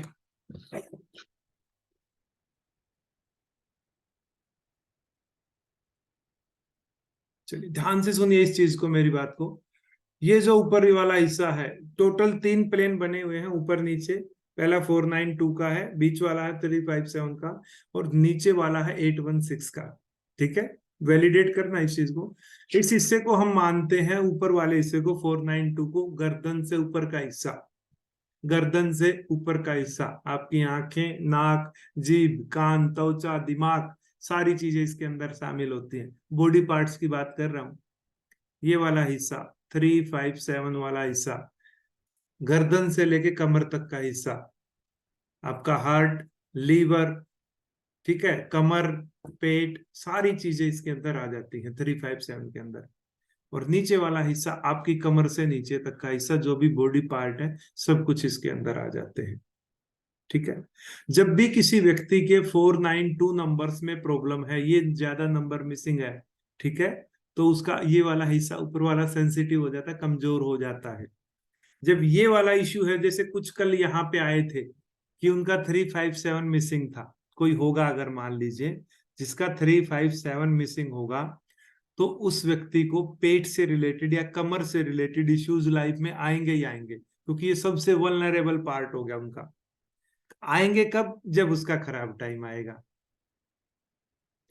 Speaker 1: चलिए ध्यान से सुनिए इस चीज को, मेरी बात को। ये जो ऊपर वाला हिस्सा है, टोटल 3 प्लेन बने हुए हैं ऊपर नीचे। पहला 492 का है, बीच वाला है 357 का, और नीचे वाला है 816 का, ठीक है। वैलिडेट करना इस चीज को। इस हिस्से को हम मानते हैं, ऊपर वाले हिस्से को, 492 को, गर्दन से ऊपर का हिस्सा, गर्दन से ऊपर का हिस्सा, आपकी आंखें, नाक, जीभ, कान, त्वचा, दिमाग, सारी चीजें इसके अंदर शामिल होती हैं। बॉडी पार्ट्स की बात कर रहा हूं। ये वाला हिस्सा 357 वाला हिस्सा, गर्दन से लेके कमर तक का हिस्सा, आपका हार्ट, लीवर, ठीक है, कमर, पेट, सारी चीजें इसके अंदर आ जाती हैं 357 के अंदर। और नीचे वाला हिस्सा, आपकी कमर से नीचे तक का हिस्सा, जो भी बॉडी पार्ट है, सब कुछ इसके अंदर आ जाते हैं। ठीक है। जब भी किसी व्यक्ति के 492 नंबर्स में प्रॉब्लम है, ये ज्यादा नंबर मिसिंग है, ठीक है, तो उसका ये वाला हिस्सा ऊपर वाला सेंसिटिव हो जाता है, कमजोर हो जाता है। जब ये वाला इश्यू है, जैसे कुछ कल यहाँ पे आए थे कि उनका 357 मिसिंग था, कोई होगा अगर मान लीजिए जिसका 357 मिसिंग होगा, तो उस व्यक्ति को पेट से रिलेटेड या कमर से रिलेटेड इश्यूज लाइफ में आएंगे ही आएंगे, क्योंकि ये सबसे वल्नरेबल पार्ट हो गया उनका। आएंगे कब? जब उसका खराब टाइम आएगा,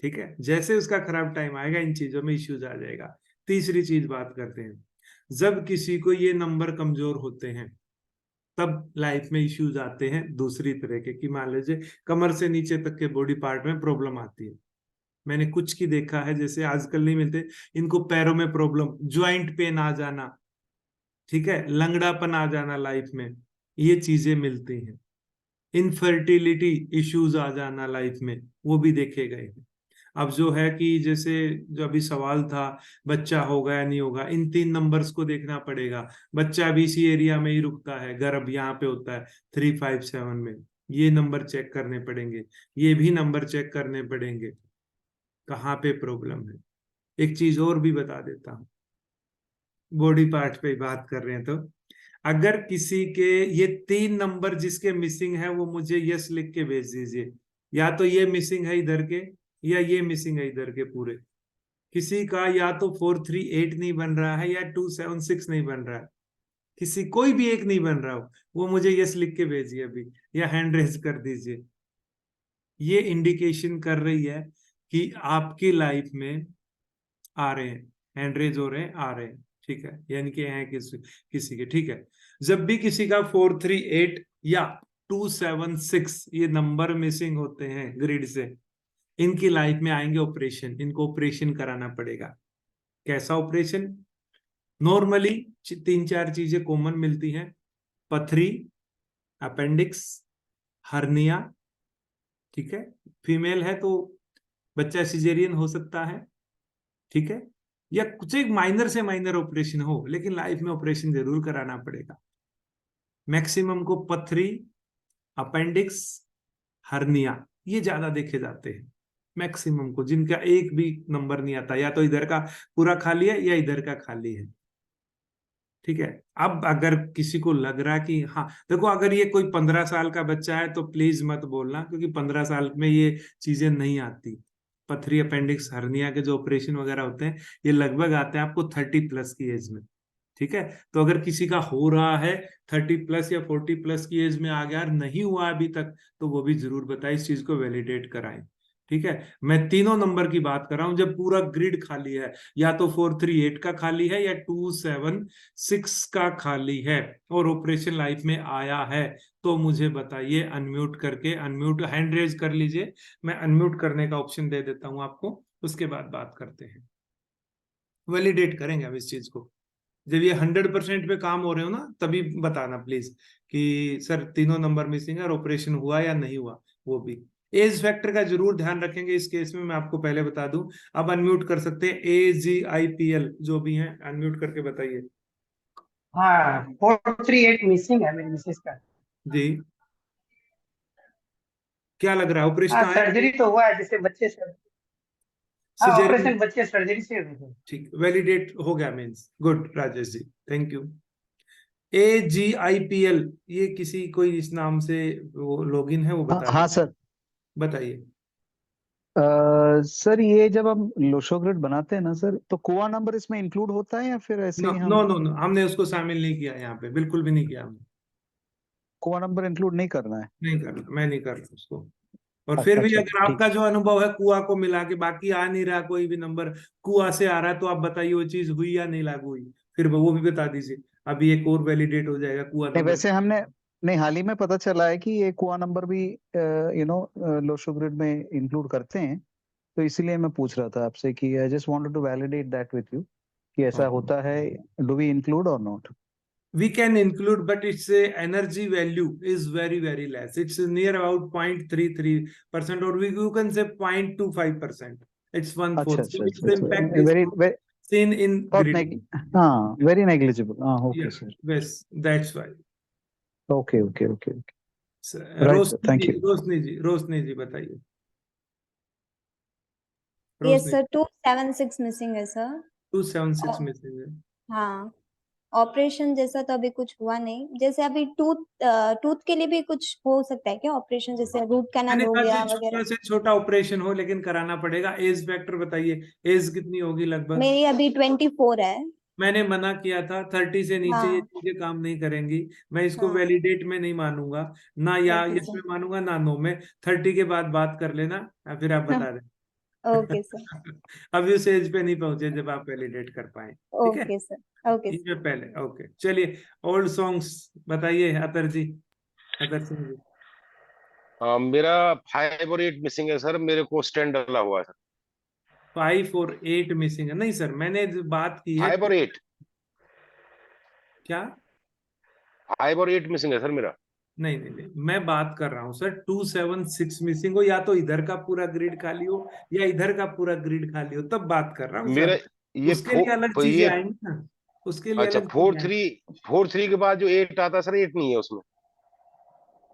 Speaker 1: ठीक है। जैसे उसका खराब टाइम आएगा इन चीजों में इश्यूज आ जाएगा। तीसरी चीज बात करते हैं, जब किसी को ये नंबर कमजोर होते हैं तब लाइफ में इश्यूज आते हैं दूसरी तरह के, कि मान लीजिए कमर से नीचे तक के बॉडी पार्ट में प्रॉब्लम आती है। मैंने कुछ की देखा है, जैसे आजकल नहीं मिलते, इनको पैरों में प्रॉब्लम, ज्वाइंट पेन आ जाना, ठीक है, लंगड़ापन आ जाना लाइफ में, ये चीजें मिलती हैं। इनफर्टिलिटी इश्यूज आ जाना लाइफ में, वो भी देखे गए हैं। अब जो है कि जैसे जो अभी सवाल था बच्चा होगा या नहीं होगा, इन 3 नंबर्स को देखना पड़ेगा। बच्चा भी इसी एरिया में ही रुकता है, गर्भ यहाँ पे होता है 357 में, ये नंबर चेक करने पड़ेंगे, ये भी नंबर चेक करने पड़ेंगे, कहाँ पे प्रॉब्लम है। एक चीज और भी बता देता हूँ, बॉडी पार्ट पे बात कर रहे हैं तो अगर किसी के ये 3 नंबर जिसके मिसिंग है, वो मुझे यस लिख के भेज दीजिए। या तो ये मिसिंग है इधर के, या ये मिसिंग है इधर के पूरे। किसी का या तो 438 नहीं बन रहा है, या 276 नहीं बन रहा है, किसी कोई भी एक नहीं बन रहा हो, वो मुझे यस लिख के भेजिए अभी, या हैंड रेज कर दीजिए। ये इंडिकेशन कर रही है कि आपकी लाइफ में आ रहे हैं, हैंड रेज हो रहे हैं, आ रहे हैं, ठीक है, यानी कि हैं किसी के, ठीक है। जब भी किसी का 438 या 276 ये नंबर मिसिंग होते हैं ग्रिड से, इनकी लाइफ में आएंगे ऑपरेशन, इनको ऑपरेशन कराना पड़ेगा। कैसा ऑपरेशन? नॉर्मली 3-4 चीजें कॉमन मिलती हैं, पथरी, अपेंडिक्स, हर्निया, ठीक है। फीमेल है तो बच्चा सिजेरियन हो सकता है, ठीक है, या कुछ एक माइनर से माइनर ऑपरेशन हो, लेकिन लाइफ में ऑपरेशन जरूर कराना पड़ेगा। मैक्सिमम को पथरी, अपेंडिक्स, हर्निया ये ज्यादा देखे जाते हैं मैक्सिमम को, जिनका एक भी नंबर नहीं आता, या तो इधर का पूरा खाली है या इधर का खाली है, ठीक है। अब अगर किसी को लग रहा कि हाँ देखो, अगर ये कोई 15 साल का बच्चा है तो प्लीज मत बोलना, क्योंकि 15 साल में ये चीजें नहीं आती। पथरी, अपेंडिक्स, हर्निया के जो ऑपरेशन वगैरह होते हैं ये लगभग आते हैं आपको 30+ की एज में, ठीक है। तो अगर किसी का हो रहा है 30+ या 40+ की एज में आ गया, नहीं हुआ अभी तक, तो वो भी जरूर बताएं, इस चीज को वैलिडेट कराएं, ठीक है। मैं तीनों नंबर की बात कर रहा हूं, जब पूरा ग्रिड खाली है, या तो 438 का खाली है या 276 का खाली है और ऑपरेशन लाइफ में आया है, तो मुझे बताइए अनम्यूट करके। अनम्यूट हैंड रेज कर लीजिए, मैं अनम्यूट करने का ऑप्शन दे देता हूं आपको, उसके बाद बात करते हैं, वैलिडेट करेंगे अब इस चीज को। जब ये 100% पे काम हो रहे हो ना, तभी बताना प्लीज कि सर तीनों नंबर मिसिंग है और ऑपरेशन हुआ या नहीं हुआ। वो भी एज फैक्टर का जरूर ध्यान रखेंगे इस केस में, मैं आपको पहले बता दूं। अब अनम्यूट कर सकते हैं, AGIPL जो भी है, अनम्यूट करके बताइए।
Speaker 17: हाँ 438 मिसिंग है मेरी मिसेस का
Speaker 1: जी, क्या लग रहा है ऑपरेशन आया?
Speaker 17: सर्जरी तो हुआ है, जैसे बच्चे ऑपरेशन बच्चे सर्जरी से हुए थे।
Speaker 1: ठीक, वैलिडेट हो गया means, good Rajesh ji, thank you. AGIPL ये किसी कोई इस नाम से वो लॉगिन है, वो बता
Speaker 18: हाँ सर
Speaker 1: बताइए।
Speaker 18: सर ये जब हम लोशो ग्रिड बनाते हैं ना सर, तो कुआ नंबर इसमें इंक्लूड होता है या फिर ऐसे ही हम?
Speaker 1: नो, हमने उसको शामिल नहीं किया यहाँ पे, बिल्कुल भी नहीं किया हमने।
Speaker 18: कुआ नंबर इंक्लूड नहीं करना है?
Speaker 1: नहीं करना, मैं नहीं कर रहा उसको। और फिर भी अगर आपका जो अनुभव है कुआ को मिला के, बाकी आ नहीं रहा कोई भी नंबर, कुआ से आ रहा है, तो आप बताइए वो चीज हुई या नहीं लागू हुई, फिर वो भी बता दीजिए। अभी एक और वैलिडेट हो जाएगा कुआ नंबर।
Speaker 18: वैसे हमने नहीं, हाल ही में पता चला है कि ये कुआ नंबर भी लोशो ग्रिड में इंक्लूड करते हैं, तो इसीलिए मैं पूछ रहा था आपसे कि I just wanted to validate that with you कि ऐसा होता है, do we include or not?
Speaker 1: We can include, but its energy value is very, very less. It's near about 0.33%, or you can say 0.25%. It's 1/4. So its impact is seen in grid.
Speaker 18: Very negligible. Okay,
Speaker 1: yeah,
Speaker 18: sir.
Speaker 1: Yes, that's why.
Speaker 18: Okay.
Speaker 1: रोशनी जी बताइए।
Speaker 5: Yes sir, 276 missing है sir.
Speaker 1: 276 missing है।
Speaker 5: हाँ, operation जैसा तो अभी कुछ हुआ नहीं। जैसे अभी टूथ के लिए भी कुछ हो सकता है क्या ऑपरेशन, जैसे रूट कैनाल हो गया वगैरह?
Speaker 1: छोटा से छोटा ऑपरेशन हो लेकिन कराना पड़ेगा। एज फैक्टर बताइए, एज कितनी होगी लगभग?
Speaker 5: मेरी अभी 24 है।
Speaker 1: मैंने मना किया था 30 से नीचे ये चीजें काम नहीं करेंगी। मैं इसको वैलिडेट में नहीं मानूंगा ना, या यस में मानूंगा ना नो में। 30 के बाद बात कर लेना, फिर आप बता दें।
Speaker 5: Okay sir.
Speaker 1: अभी उस एज पे नहीं पहुंचे जब आप वैलिडेट कर पाए। ठीक है,
Speaker 5: ओके सर। ओके
Speaker 1: इसमें पहले। ओके चलिए, ओल्ड सॉन्ग्स बताइए अतर जी, अतर सिंह जी।
Speaker 10: मेरा 5 और 8 मिसिंग है सर, मेरे को स्टैंड डाला हुआ है सर।
Speaker 1: 5 और 8 मिसिंग है? नहीं सर, मैंने जो बात की है
Speaker 10: 5 और 8।
Speaker 1: क्या?
Speaker 10: 5 और 8 मिसिंग है सर मेरा।
Speaker 1: नहीं नहीं नहीं, मैं बात कर रहा हूँ सर 276 मिसिंग हो, या तो इधर का पूरा ग्रिड खाली हो या इधर का पूरा ग्रिड खाली हो, तब बात कर रहा हूँ
Speaker 10: मेरा
Speaker 1: सर।
Speaker 10: ये
Speaker 1: उसके लिए अलग चीजें आएंगी ना, उसके लिए
Speaker 10: अच्छा,
Speaker 1: अलग
Speaker 10: 4-3 के बाद जो 8 आता है सर, 8 नहीं है उसमें।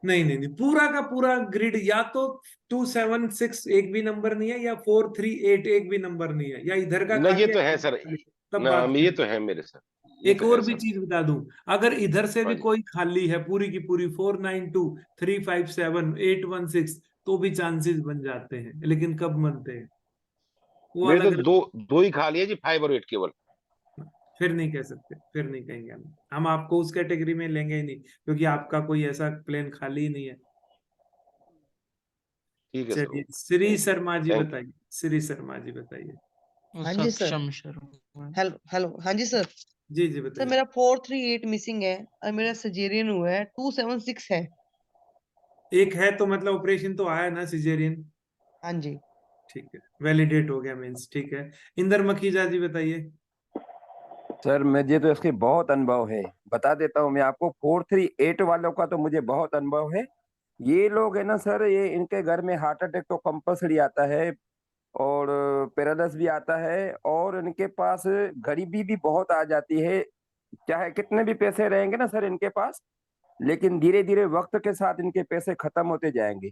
Speaker 1: नहीं नहीं नहीं, पूरा का पूरा ग्रिड या तो 276 एक भी नंबर नहीं है, या 438 एक भी नंबर नहीं है, या इधर का
Speaker 10: ना ये
Speaker 1: खाली
Speaker 10: तो
Speaker 1: है
Speaker 10: है सर,
Speaker 1: तब
Speaker 10: ना
Speaker 1: बात।
Speaker 10: ये तो है मेरे सर।
Speaker 1: एक और भी चीज बता दूं, अगर इधर से भी
Speaker 10: हाँ
Speaker 1: कोई खाली है पूरी की पूरी 492 357 816, तो भी चांसेस बन जाते हैं, लेकिन कब बनते हैं वो
Speaker 10: मेरे
Speaker 1: अलग
Speaker 10: तो
Speaker 1: अलग।
Speaker 10: दो ही खाली है जी, 5 और 8 केवल।
Speaker 1: फिर नहीं कह सकते, फिर नहीं कहेंगे हम आपको उस कैटेगरी में लेंगे ही नहीं, क्योंकि आपका कोई ऐसा प्लेन खाली ही नहीं है।
Speaker 10: ठीक है
Speaker 1: चलिए,
Speaker 10: सर।
Speaker 1: श्री शर्मा जी
Speaker 10: Thank-
Speaker 1: बताइए, श्री शर्मा जी बताइए।
Speaker 19: हाँ जी सर। हेलो हेलो, हाँ जी सर।
Speaker 1: जी जी
Speaker 19: सर
Speaker 1: बताइए।
Speaker 19: मेरा 438 मिसिंग है और मेरा सजेरियन हुआ है, 276 है।
Speaker 1: एक है तो मतलब ऑपरेशन तो आया ना, सिजेरियन?
Speaker 19: हाँ जी।
Speaker 1: ठीक है, वैलिडेट हो गया मीन्स। ठीक है, इंदर मखीजा जी बताइए।
Speaker 6: सर मुझे तो इसके बहुत अनुभव है, बता देता हूँ मैं आपको। 438 वालों का तो मुझे बहुत अनुभव है। ये लोग है ना सर, ये इनके घर में हार्ट अटैक तो कंपल्सरी आता है, और पैरालिसिस भी आता है, और इनके पास गरीबी भी बहुत आ जाती है। चाहे कितने भी पैसे रहेंगे ना सर इनके पास, लेकिन धीरे धीरे वक्त के साथ इनके पैसे खत्म होते जाएंगे।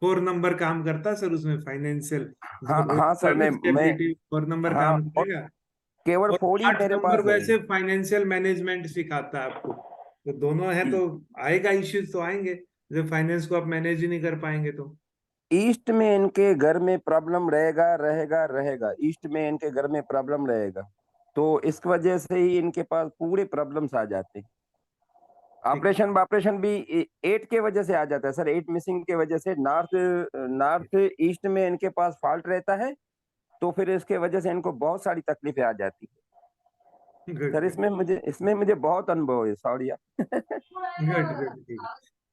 Speaker 1: 4 नंबर काम करता है सर उसमें, फाइनेंशियल
Speaker 6: हाँ हाँ सर, मैं
Speaker 1: स्टेबिलिटी 4 नंबर
Speaker 6: हाँ,
Speaker 1: काम
Speaker 6: और
Speaker 1: करेगा।
Speaker 6: केवल
Speaker 1: और
Speaker 6: 4 ही
Speaker 1: 8
Speaker 6: मेरे
Speaker 1: नंबर
Speaker 6: पास है।
Speaker 1: वैसे फाइनेंशियल मैनेजमेंट सिखाता है आपको, तो दोनों है तो आएगा, इश्यूज तो आएंगे जब फाइनेंस को आप मैनेज ही नहीं कर पाएंगे तो।
Speaker 6: ईस्ट में इनके घर में प्रॉब्लम रहेगा रहेगा रहेगा, ईस्ट में इनके घर में प्रॉब्लम रहेगा, तो इस वजह से ही इनके पास पूरे प्रॉब्लम्स आ जाते हैं। ऑपरेशन भी 8 के वजह से आ जाता है सर, 8 मिसिंग के वजह से। नॉर्थ ईस्ट में इनके पास फॉल्ट रहता है, तो फिर इसके वजह से इनको बहुत सारी तकलीफें आ जाती है सर। इसमें मुझे बहुत अनुभव है, सॉरी।
Speaker 1: Good good.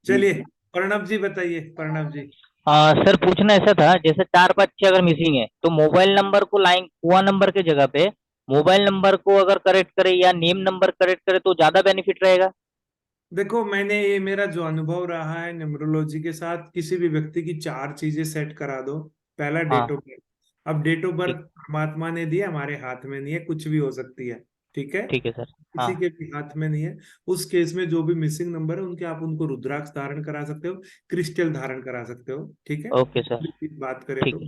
Speaker 1: चलिए, प्रणव जी बताइए, प्रणव जी।
Speaker 16: सर पूछना ऐसा था, जैसे 4-5-6 अगर मिसिंग है तो मोबाइल नंबर को लाइन कुआ नंबर के जगह पे मोबाइल नंबर को अगर करेक्ट करे या नेम नंबर करेक्ट करे तो ज्यादा बेनिफिट रहेगा।
Speaker 1: देखो, मैंने ये मेरा जो अनुभव रहा है न्यूमरोलॉजी के साथ, किसी भी व्यक्ति की 4 चीजें सेट करा दो। पहला डेट ऑफ बर्थ। अब डेट ऑफ बर्थ परमात्मा ने दिया, हमारे हाथ में नहीं है, कुछ भी हो सकती है। ठीक है,
Speaker 16: ठीक है सर।
Speaker 1: किसी के भी हाथ में नहीं है। उस केस में जो भी मिसिंग नंबर है उनके, आप उनको रुद्राक्ष धारण करा सकते हो, क्रिस्टल धारण करा सकते हो। ठीक है,
Speaker 16: ओके सर।
Speaker 1: बात करें तो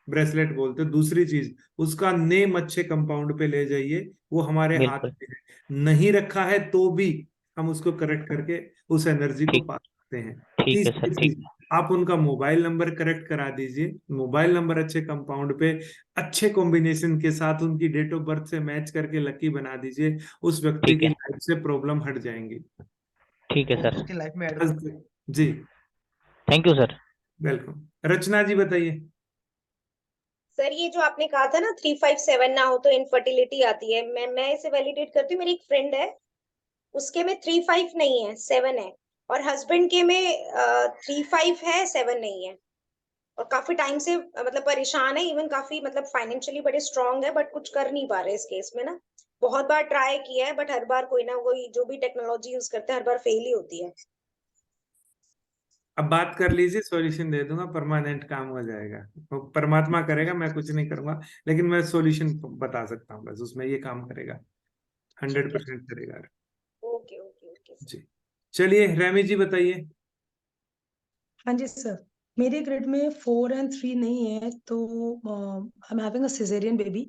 Speaker 1: ब्रेसलेट बोलते हैं। दूसरी चीज, उसका नेम अच्छे कंपाउंड पे ले जाइए, वो हमारे हाथ
Speaker 16: बिल्कुल।
Speaker 1: में है। नहीं रखा है तो भी हम उसको करेक्ट करके उस एनर्जी को पा सकते हैं।
Speaker 16: ठीक है सर।
Speaker 1: तीसरी
Speaker 16: ठीक
Speaker 1: चीज, आप उनका मोबाइल नंबर करेक्ट करा दीजिए। मोबाइल नंबर अच्छे कंपाउंड पे अच्छे कॉम्बिनेशन के साथ उनकी डेट ऑफ बर्थ से मैच करके लकी बना दीजिए। उस व्यक्ति
Speaker 16: ठीक
Speaker 1: की
Speaker 16: है।
Speaker 1: लाइफ से प्रॉब्लम हट जाएंगी।
Speaker 16: ठीक है सर।
Speaker 19: उसकी लाइफ में ऐड कर।
Speaker 1: जी,
Speaker 16: थैंक यू सर।
Speaker 1: वेलकम। रचना जी बताइए।
Speaker 13: सर ये जो आपने कहा था ना 357 ना हो तो इनफर्टिलिटी आती है, मैं इसे वैलिडेट करती हूँ। मेरी एक फ्रेंड है, उसके में 35 नहीं है, 7 है, और हस्बैंड के में 35 है, 7 नहीं है, और काफी टाइम से मतलब परेशान है। इवन काफी मतलब फाइनेंशियली बड़े स्ट्रांग है, बट कुछ कर नहीं पा रहे इस केस में ना। बहुत बार ट्राई किया है, बट हर बार कोई ना कोई जो भी टेक्नोलॉजी यूज करते हैं हर बार फेल ही होती है।
Speaker 1: अब बात कर लीजिए, सॉल्यूशन दे दूंगा, परमानेंट काम हो जाएगा। वो परमात्मा करेगा, मैं कुछ नहीं करूंगा, लेकिन मैं सॉल्यूशन बता सकता हूँ बस, उसमें ये काम करेगा, 100% करेगा।
Speaker 13: Okay okay okay.
Speaker 1: जी, चलिए रेमी जी बताइए।
Speaker 9: हाँ जी सर, मेरे ग्रिड में 4 and 3 नहीं है, तो I am having a caesarean baby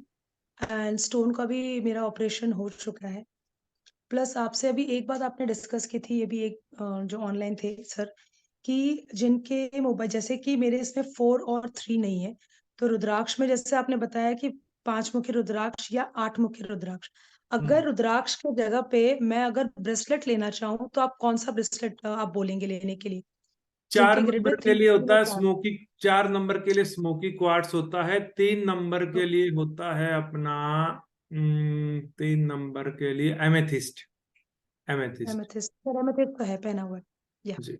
Speaker 9: and stone का भी मेरा ऑपरेशन हो चुका है। प्लस आपसे अभी एक बात आपने डिस्कस की थी, ये भी एक जो ऑनलाइन थे सर, कि जिनके मोबाइल जैसे कि मेरे इसमें 4 और 3 नहीं है, तो रुद्राक्ष में जैसे आपने बताया कि 5 मुखी रुद्राक्ष या 8 मुखी रुद्राक्ष, अगर रुद्राक्ष की जगह पे मैं अगर ब्रेसलेट लेना चाहूँ तो आप कौन सा ब्रेसलेट आप बोलेंगे लेने के लिए?
Speaker 1: 4
Speaker 9: जिनके ग्रिड में
Speaker 1: नंबर के
Speaker 9: 3
Speaker 1: लिए होता है
Speaker 9: चार।
Speaker 1: स्मोकी, 4 नंबर के लिए स्मोकी क्वार्ट्स होता है, 3 नंबर के लिए होता है अपना 3 नंबर के लिए amethyst. Amethyst
Speaker 9: amethyst sir, amethyst तो है पहना हुआ है। या
Speaker 1: जी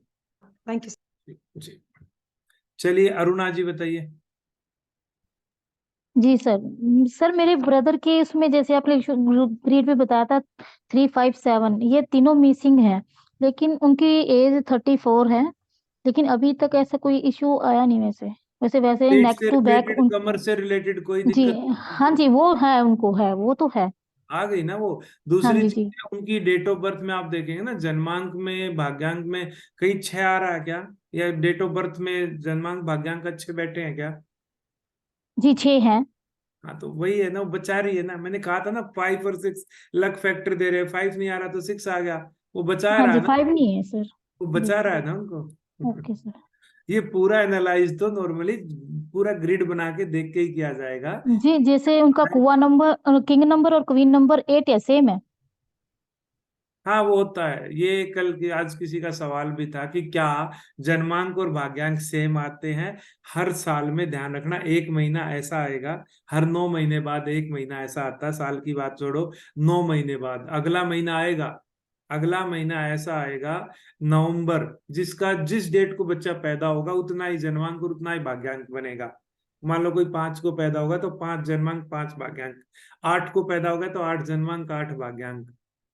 Speaker 9: थैंक यू
Speaker 1: जी। चलिए अरुणा जी बताइए।
Speaker 15: जी सर। सर मेरे ब्रदर के इसमें जैसे आपने ग्रिड पे बताया था 357, ये तीनों मिसिंग है, लेकिन उनकी एज 34 है, लेकिन अभी तक ऐसा कोई इश्यू आया नहीं वैसे वैसे
Speaker 1: पेट
Speaker 15: नेक
Speaker 1: से
Speaker 15: टू बैक
Speaker 1: रिलेटेड, कमर से रिलेटेड कोई
Speaker 15: जी
Speaker 1: दिक्कत
Speaker 15: हाँ जी, वो है, उनको है, वो तो है।
Speaker 1: आ गई ना वो।
Speaker 15: हाँ
Speaker 1: दूसरी
Speaker 15: जी
Speaker 1: चीज
Speaker 15: जी।
Speaker 1: है, उनकी डेट ऑफ बर्थ में आप देखेंगे ना, जन्मांक में भाग्यांक में कहीं 6 आ रहा है क्या, या डेट ऑफ बर्थ में जन्मांक भाग्यांक अच्छे बैठे हैं क्या?
Speaker 15: जी 6 है।
Speaker 1: हाँ तो वही है ना, वो बचा रही है ना, मैंने कहा था ना 5 और 6 लक फैक्टर दे रहे हैं, 5 नहीं आ रहा तो 6 आ गया, वो बचा
Speaker 15: हाँ
Speaker 1: रहा
Speaker 15: जी
Speaker 1: है ना,
Speaker 15: 5 नहीं है सर।
Speaker 1: वो
Speaker 15: जी
Speaker 1: बचा रहा है ना उनको।
Speaker 15: Okay sir.
Speaker 1: ये पूरा एनालाइज तो नॉर्मली पूरा ग्रिड बना के देख के ही किया जाएगा।
Speaker 15: जी जैसे उनका कुआ नंबर, किंग नंबर और क्वीन नंबर 8 है, सेम है।
Speaker 1: हाँ वो होता है, ये कल की आज किसी का सवाल भी था कि क्या जन्मांक और भाग्यांक सेम आते हैं हर साल में। ध्यान रखना, एक महीना ऐसा आएगा, हर 9 महीने बाद एक महीना ऐसा आता है, साल की बात छोड़ो, 9 महीने बाद अगला महीना आएगा, अगला महीना ऐसा आएगा नवंबर, जिसका जिस डेट को बच्चा पैदा होगा उतना ही जन्मांक और उतना ही भाग्यांक बनेगा। मान लो कोई 5 को पैदा होगा तो 5 जन्मांक 5 भाग्यांक, 8 को पैदा होगा तो 8 जन्मांक 8 भाग्यांक,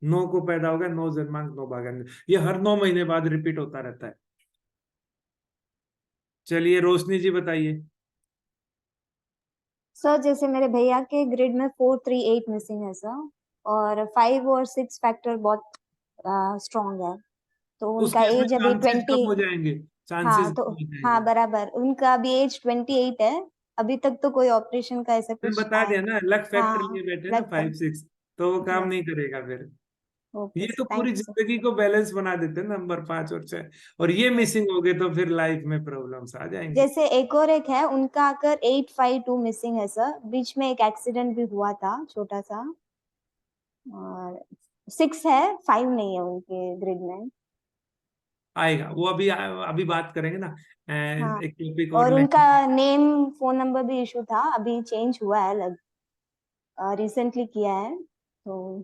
Speaker 1: 9 को पैदा होगा 9 जन्मांक 9 भाग्यांक। ये हर 9 महीने बाद रिपीट होता रहता है। चलिए रोशनी जी बताइए।
Speaker 5: सर जैसे मेरे भैया के ग्रिड में 438 मिसिंग है सर, और 5 और 6 फैक्टर बहुत स्ट्रॉन्ग है, तो
Speaker 1: उस
Speaker 5: उनका
Speaker 1: केस में
Speaker 5: एज अभी
Speaker 1: चांसेस
Speaker 5: 20।
Speaker 1: कम हो जाएंगे, चांसेस
Speaker 5: हाँ तो
Speaker 1: कम हो जाएंगे।
Speaker 5: हाँ बराबर, उनका अभी एज 28 है, अभी तक तो कोई ऑपरेशन का ऐसा
Speaker 1: मैं
Speaker 5: कुछ
Speaker 1: बता
Speaker 5: है
Speaker 1: दिया ना, लक फैक्टर
Speaker 5: हाँ
Speaker 1: लिए बैठे ना
Speaker 5: लगता
Speaker 1: 5 6, तो वो काम
Speaker 5: है।
Speaker 1: नहीं करेगा फिर।
Speaker 5: ओके
Speaker 1: ये तो
Speaker 5: थैंक
Speaker 1: पूरी
Speaker 5: यू सर।
Speaker 1: जिंदगी को बैलेंस बना देते हैं नंबर 5 और 6, और ये मिसिंग हो गए तो फिर लाइफ में प्रॉब्लम्स आ जाएंगे।
Speaker 5: जैसे एक है उनका, अगर 852 मिसिंग है सर, बीच में एक एक्सीडेंट भी हुआ था छोटा सा, और 6 है, 5 नहीं है उनके ग्रिड में।
Speaker 1: आएगा वो, अभी अभी बात करेंगे ना।
Speaker 5: हाँ,
Speaker 1: एक टॉपिक और
Speaker 5: और
Speaker 1: ले।
Speaker 5: उनका नेम फोन नंबर भी इशू था, अभी चेंज हुआ है, लग रिसेंटली किया है तो।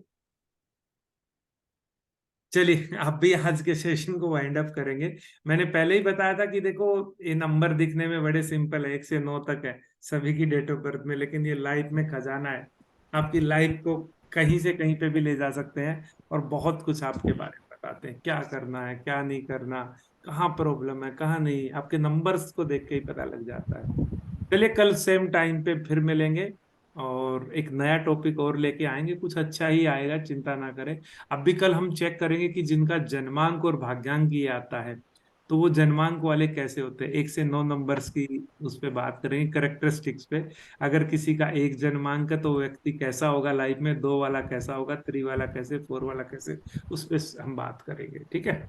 Speaker 1: चलिए अब भी आज के सेशन को वाइंड अप करेंगे। मैंने पहले ही बताया था कि देखो ये नंबर दिखने में बड़े सिंपल है, 1 से 9 तक है सभी की डेट ऑफ बर्थ में, लेकिन ये लाइफ में खजाना है, आपकी लाइफ को कहीं से कहीं पे भी ले जा सकते हैं, और बहुत कुछ आपके बारे में बताते हैं, क्या करना है क्या नहीं करना, कहाँ प्रॉब्लम है कहाँ नहीं, आपके नंबर्स को देख के ही पता लग जाता है। चलिए कल सेम टाइम पे फिर मिलेंगे, और एक नया टॉपिक और लेके आएंगे, कुछ अच्छा ही आएगा, चिंता ना करें। अब भी कल हम चेक करेंगे कि जिनका जन्मांक और भाग्यांक ये आता है, तो वो जन्मांक वाले कैसे होते हैं, 1 से 9 नंबर्स की उस पे बात करेंगे, करेक्टरिस्टिक्स पे। अगर किसी का 1 जन्मांक है तो वो व्यक्ति कैसा होगा लाइफ में, 2 वाला कैसा होगा, 3 वाला कैसे, 4 वाला कैसे, उस पे हम बात करेंगे, ठीक है।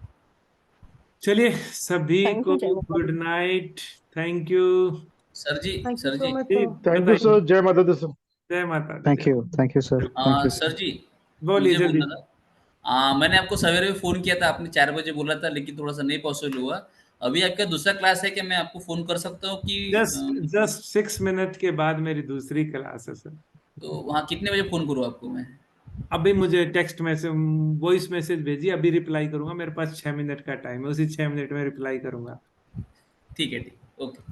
Speaker 1: चलिए सभी
Speaker 2: थैंक
Speaker 1: को
Speaker 2: यू, जय माता
Speaker 1: गुड
Speaker 2: दी।
Speaker 1: Night, thank you.
Speaker 3: सर जी,
Speaker 9: थैंक यू
Speaker 3: सर
Speaker 9: सो
Speaker 3: जी,
Speaker 9: मच
Speaker 1: जी
Speaker 9: सर।
Speaker 4: थैंक यू सर,
Speaker 1: बताइए।
Speaker 4: जय माता दी सर।
Speaker 1: जय माता दी, जय
Speaker 18: thank you sir, thank you
Speaker 3: sir
Speaker 18: sir.
Speaker 3: जी,
Speaker 1: बोलिए
Speaker 3: मुझे
Speaker 1: जल्दी।
Speaker 3: बोलना था, मैंने आपको सवेरे में फोन किया था, आपने 4 बजे बोला था, लेकिन थोड़ा सा नहीं पॉसिबल हुआ। अभी आपका दूसरा क्लास है, क्या मैं आपको फोन कर सकता हूँ कि
Speaker 1: जस्ट जस्ट 6 मिनट के बाद मेरी दूसरी क्लास है सर।
Speaker 3: तो वहाँ कितने बजे फोन करूँ आपको मैं?
Speaker 1: अभी मुझे टेक्स्ट मैसेज, वॉइस मैसेज भेजिए, अभी रिप्लाई करूंगा, मेरे पास 6 मिनट का टाइम है, उसी 6 मिनट में रिप्लाई करूंगा।
Speaker 3: ठीक है, ठीक, ओके।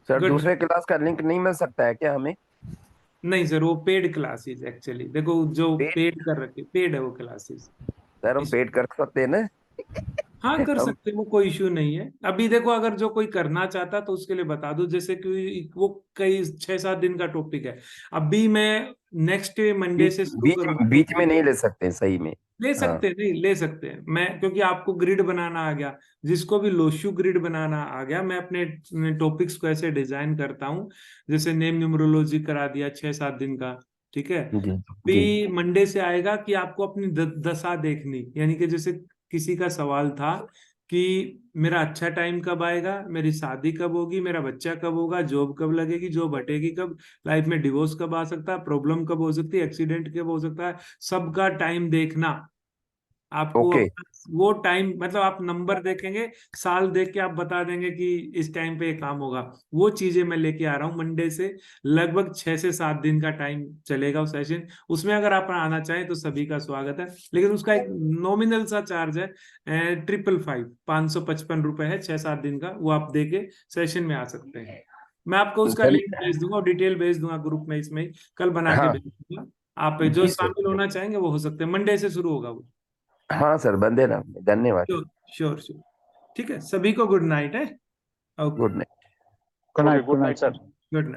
Speaker 6: Sir
Speaker 1: good.
Speaker 6: दूसरे क्लास का लिंक नहीं मिल सकता है क्या हमें?
Speaker 1: नहीं सर, वो पेड क्लासेस एक्चुअली, देखो जो
Speaker 6: पेड?
Speaker 1: पेड कर रखे, पेड है वो क्लासेस।
Speaker 6: सर हम पेड कर सकते हैं ना?
Speaker 1: हाँ कर
Speaker 6: हम
Speaker 1: सकते हैं, वो कोई इश्यू नहीं है। अभी देखो अगर जो कोई करना चाहता तो उसके लिए बता दो, जैसे कि वो कई 6-7 दिन का टॉपिक है। अभी मैं नेक्स्ट मंडे से शुरू
Speaker 6: बीच
Speaker 1: करूंगा।
Speaker 6: बीच में नहीं ले सकते सही में।
Speaker 1: ले
Speaker 6: हाँ
Speaker 1: सकते हैं, नहीं ले सकते हैं मैं, क्योंकि आपको ग्रिड बनाना आ गया, जिसको भी लोशु ग्रिड बनाना आ गया, मैं अपने टॉपिक्स को ऐसे डिजाइन करता हूँ। जैसे नेम न्यूमरोलॉजी करा दिया 6-7 दिन का, ठीक है।
Speaker 6: जी जी
Speaker 1: भी मंडे से आएगा कि आपको अपनी दशा देखनी, यानी कि जैसे किसी का सवाल था कि मेरा अच्छा टाइम कब आएगा, मेरी शादी कब होगी, मेरा बच्चा कब होगा, जॉब कब लगेगी, जॉब हटेगी कब, लाइफ में डिवोर्स कब आ सकता है, प्रॉब्लम कब हो सकती है, एक्सीडेंट कब हो सकता है, सबका टाइम देखना आपको।
Speaker 6: ओके।
Speaker 1: वो टाइम मतलब आप नंबर देखेंगे, साल देख के आप बता देंगे कि इस टाइम पे ये काम होगा। वो चीजें मैं लेके आ रहा हूँ मंडे से। लगभग 6 से 7 दिन का टाइम चलेगा वो सेशन। उसमें अगर आप आना चाहें तो सभी का स्वागत है, लेकिन उसका एक नॉमिनल सा चार्ज है 555 रुपए है 6-7 दिन का। वो आप दे के सेशन में आ सकते हैं। मैं आपको उसका लिंक भेज दूंगा और डिटेल भेज दूंगा ग्रुप में, इसमें कल बना के
Speaker 6: हाँ
Speaker 1: भेज दूंगा। आप जो
Speaker 6: जी सर।
Speaker 1: शामिल होना चाहेंगे वो हो सकते हैं। मंडे से शुरू होगा वो।
Speaker 6: हाँ सर, बंदे ना, धन्यवाद।
Speaker 1: Sure sure sure. ठीक है, सभी को गुड नाइट है। Okay
Speaker 6: good night.
Speaker 18: Good
Speaker 4: okay,
Speaker 18: night,
Speaker 4: good night sir.